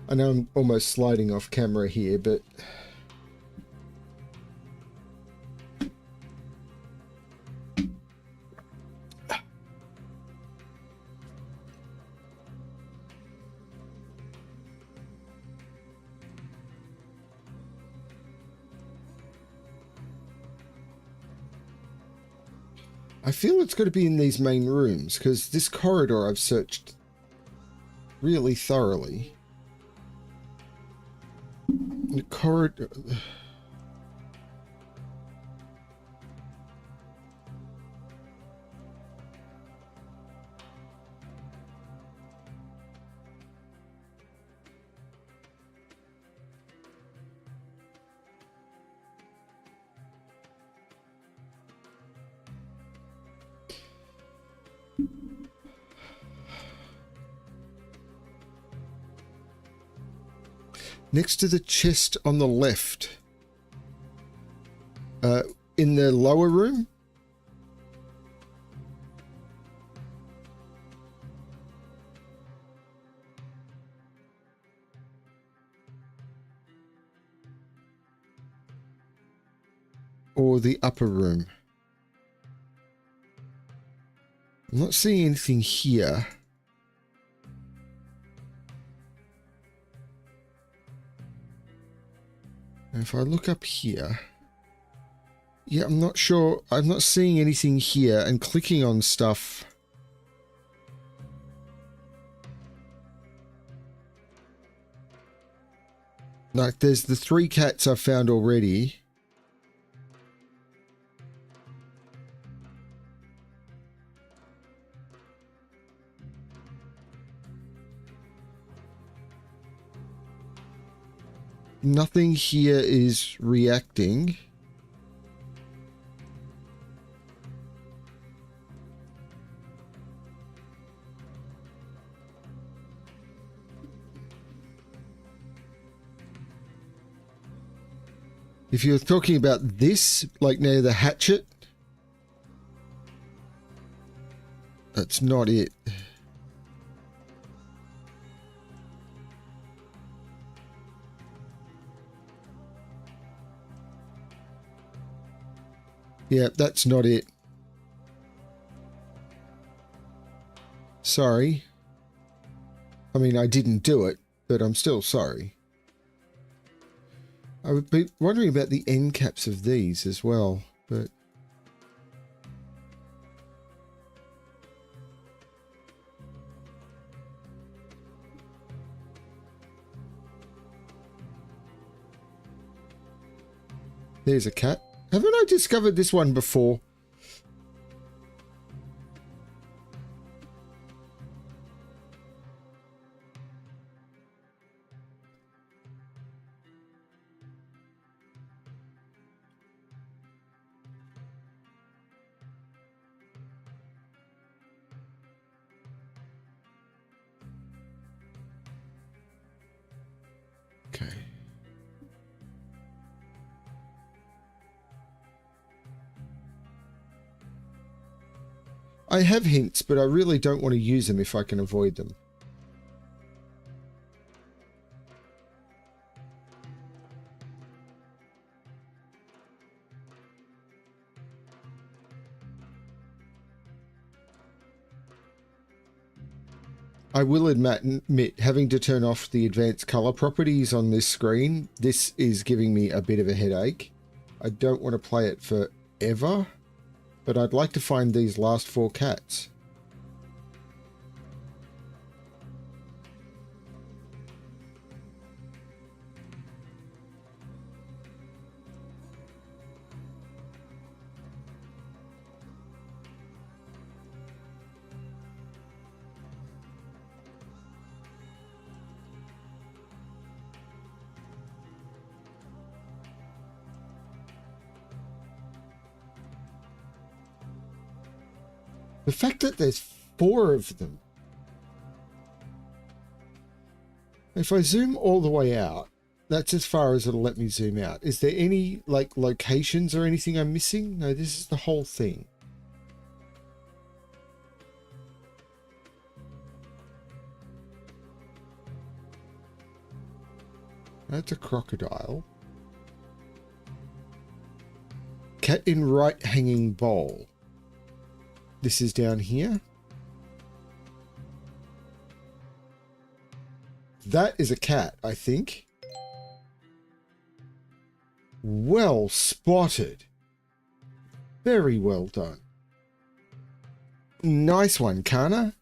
[SPEAKER 1] I know I'm almost sliding off camera here, but I feel it's got to be in these main rooms, because this corridor I've searched really thoroughly. The corridor... Next to the chest on the left. In the lower room? Or the upper room? I'm not seeing anything here. And if I look up here... Yeah, I'm not sure. I'm not seeing anything here, and clicking on stuff. Like, there's the 3 cats I've found already. Nothing here is reacting. If you're talking about this, like near the hatchet, that's not it. Yeah, that's not it. Sorry. I mean, I didn't do it, but I'm still sorry. I would be wondering about the end caps of these as well, but... There's a cat. Haven't I discovered this one before? Okay. I have hints, but I really don't want to use them if I can avoid them. I will admit, having to turn off the advanced color properties on this screen, this is giving me a bit of a headache. I don't want to play it forever, but I'd like to find these last 4 cats. The fact that there's 4 of them. If I zoom all the way out, that's as far as it'll let me zoom out. Is there any, like, locations or anything I'm missing? No, this is the whole thing. That's a crocodile. Cat in right hanging bowl. This is down here. That is a cat, I think. Well spotted. Very well done. Nice one, Kana.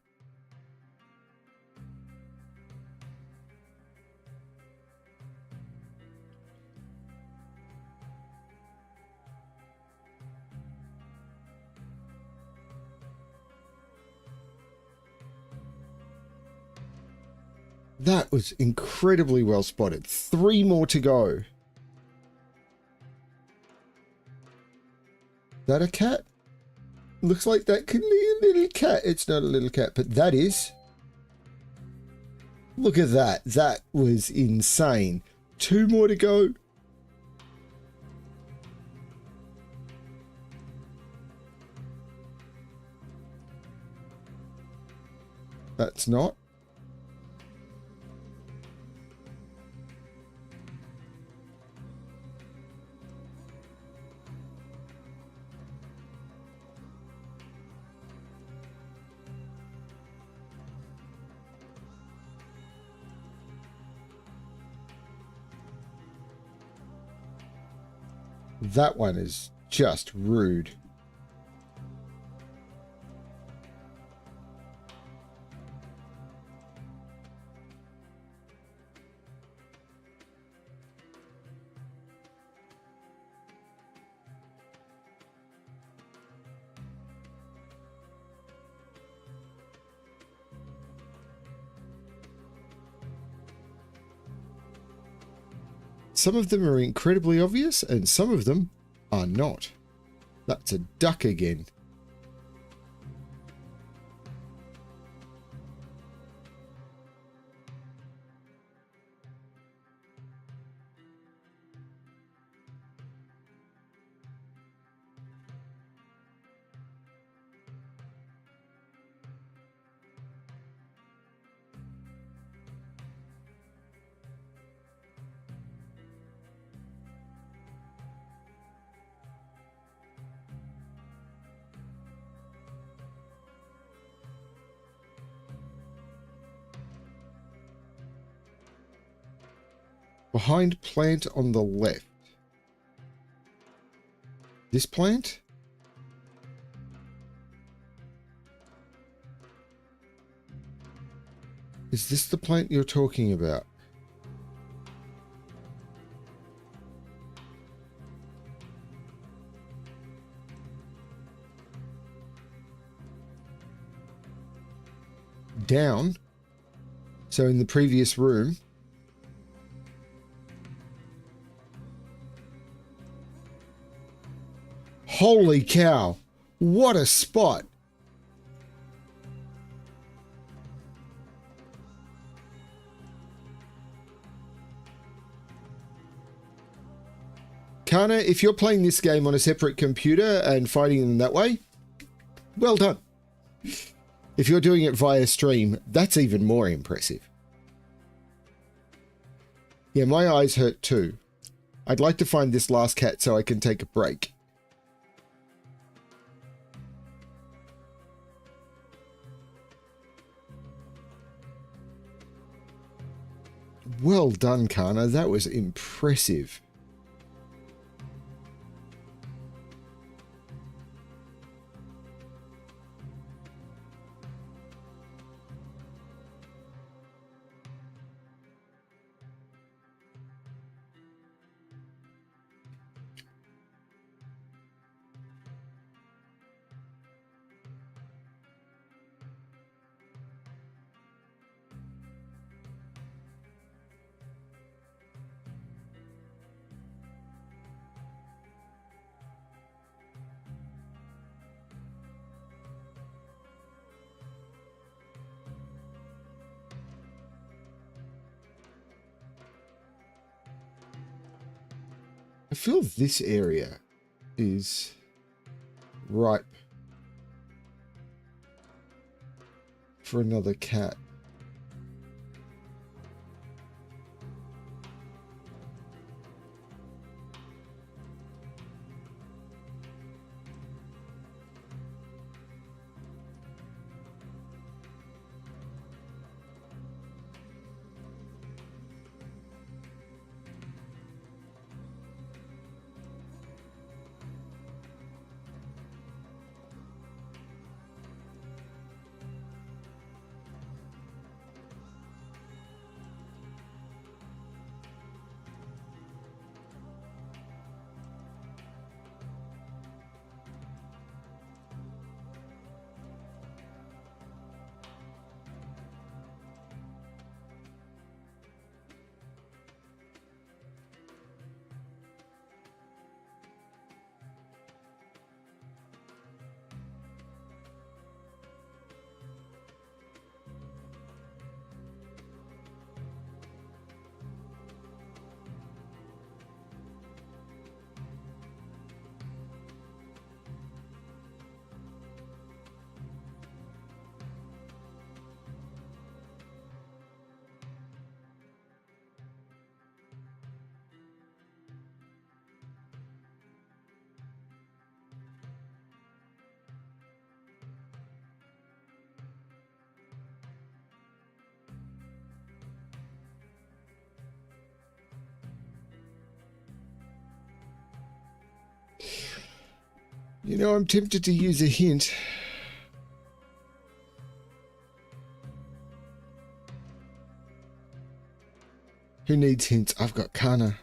[SPEAKER 1] That was incredibly well spotted. 3 more to go. That a cat? Looks like that could be a little cat. It's not a little cat, but that is. Look at that. That was insane. 2 more to go. That's not. That one is just rude. Some of them are incredibly obvious and some of them are not. That's a duck again. Behind plant on the left. This plant? Is this the plant you're talking about? Down. So in the previous room. Holy cow. What a spot. Kana, if you're playing this game on a separate computer and fighting them that way, well done. If you're doing it via stream, that's even more impressive. Yeah, my eyes hurt too. I'd like to find this last cat so I can take a break. Well done, Kana. That was impressive. I feel this area is ripe for another cat. You know, I'm tempted to use a hint. Who needs hints? I've got Kana.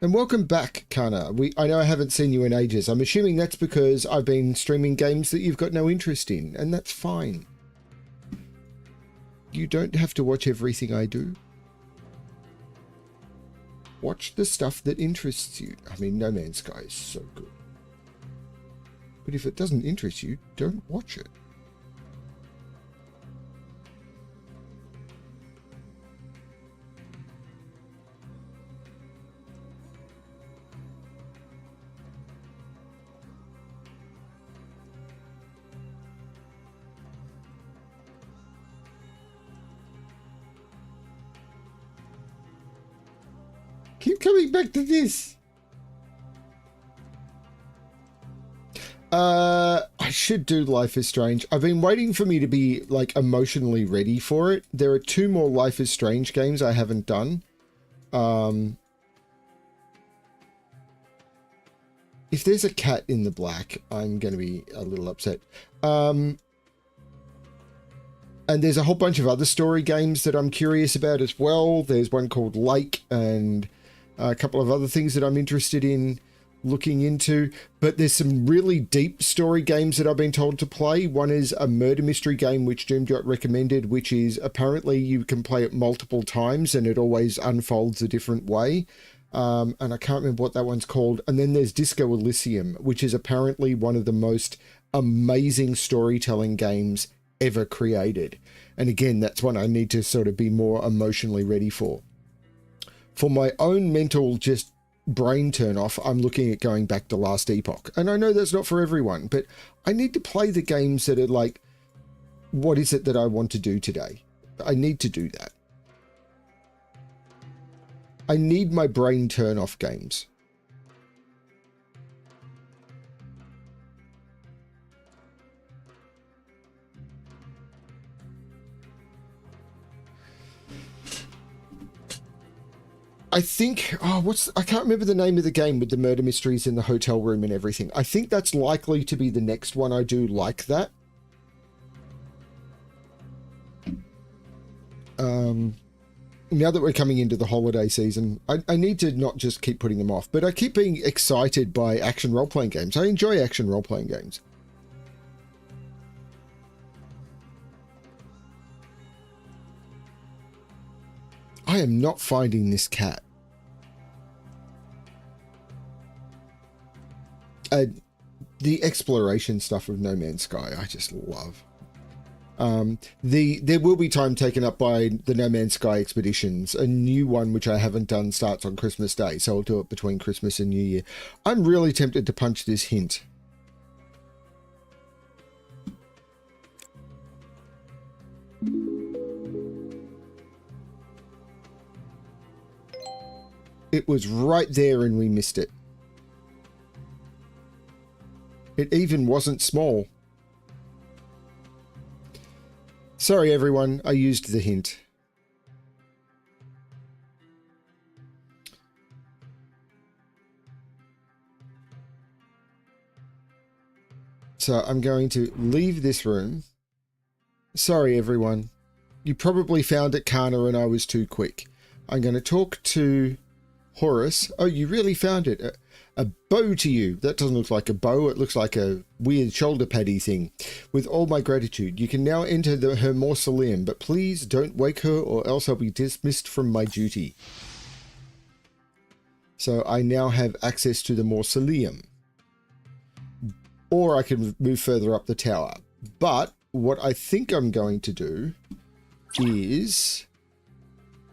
[SPEAKER 1] And welcome back, Kana. I know I haven't seen you in ages. I'm assuming that's because I've been streaming games that you've got no interest in, and that's fine. You don't have to watch everything I do. Watch the stuff that interests you. I mean, No Man's Sky is so good. But if it doesn't interest you, don't watch it. Keep coming back to this. I should do Life is Strange. I've been waiting for me to be like emotionally ready for it. There are 2 more Life is Strange games I haven't done. If there's a cat in the black, I'm going to be a little upset. And there's a whole bunch of other story games that I'm curious about as well. There's one called Lake and a couple of other things that I'm interested in looking into. But there's some really deep story games that I've been told to play. One is a murder mystery game, which Doomjot recommended, which is apparently you can play it multiple times and it always unfolds a different way. And I can't remember what that one's called. And then there's Disco Elysium, which is apparently one of the most amazing storytelling games ever created. And again, that's one I need to sort of be more emotionally ready for. For my own mental just brain turn off, I'm looking at going back to Last Epoch. And I know that's not for everyone, but I need to play the games that are like, what is it that I want to do today? I need to do that. I need my brain turn off games. I think, I can't remember the name of the game with the murder mysteries in the hotel room and everything. I think that's likely to be the next one I do like that. Now that we're coming into the holiday season, I need to not just keep putting them off, but I keep being excited by action role-playing games. I enjoy action role-playing games. I am not finding this cat. The exploration stuff of No Man's Sky, I just love. There will be time taken up by the No Man's Sky expeditions. A new one, which I haven't done, starts on Christmas Day, so I'll do it between Christmas and New Year. I'm really tempted to punch this hint. It was right there and we missed it. It even wasn't small. Sorry, everyone. I used the hint. So I'm going to leave this room. Sorry, everyone. You probably found it, Kana, and I was too quick. I'm going to talk to Horus. Oh, you really found it. A bow to you. That doesn't look like a bow. It looks like a weird shoulder paddy thing. With all my gratitude, you can now enter her mausoleum, but please don't wake her or else I'll be dismissed from my duty. So I now have access to the mausoleum. Or I can move further up the tower. But what I think I'm going to do is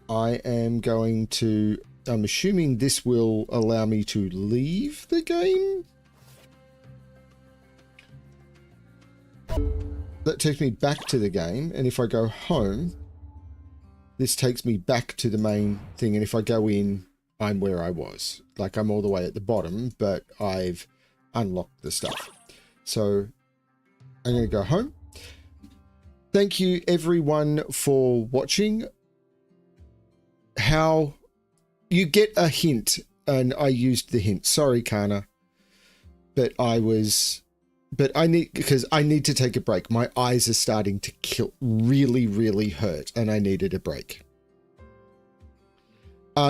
[SPEAKER 1] I am going to... I'm assuming this will allow me to leave the game. That takes me back to the game. And if I go home, this takes me back to the main thing. And if I go in, I'm where I was. Like I'm all the way at the bottom, but I've unlocked the stuff. So I'm going to go home. Thank you everyone for watching. How... You get a hint, and I used the hint. Sorry, Kana. but I need to take a break. My eyes are starting to really, really hurt, and I needed a break.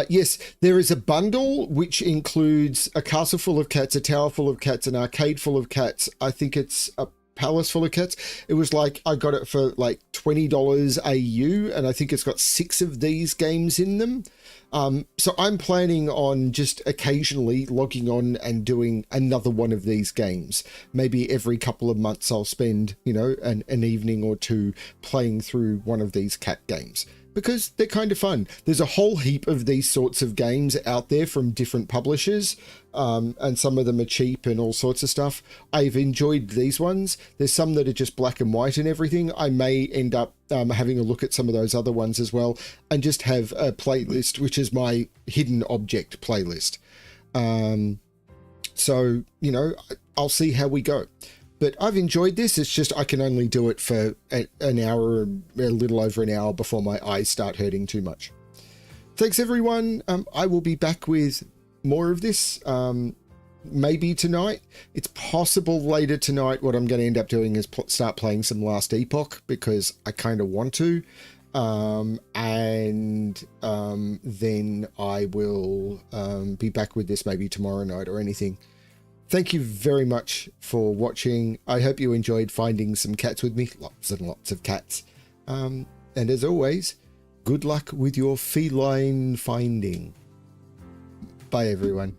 [SPEAKER 1] Yes, there is a bundle which includes a castle full of cats, a tower full of cats, an arcade full of cats. I think it's a palace full of cats. It was like, I got it for like $20 AU, and I think it's got 6 of these games in them. So I'm planning on just occasionally logging on and doing another one of these games. Maybe every couple of months I'll spend, you know, an evening or two playing through one of these cat games, because they're kind of fun. There's a whole heap of these sorts of games out there from different publishers, and some of them are cheap and all sorts of stuff. I've enjoyed these ones. There's some that are just black and white and everything. I may end up having a look at some of those other ones as well, and just have a playlist, which is my hidden object playlist. So, you know, I'll see how we go. But I've enjoyed this. It's just I can only do it for an hour, a little over an hour, before my eyes start hurting too much. Thanks, everyone. I will be back with more of this, maybe tonight. It's possible later tonight. What I'm going to end up doing is start playing some Last Epoch, because I kind of want to. Then I will be back with this maybe tomorrow night or anything. Thank you very much for watching. I hope you enjoyed finding some cats with me. Lots and lots of cats. And as always, good luck with your feline finding. Bye, everyone.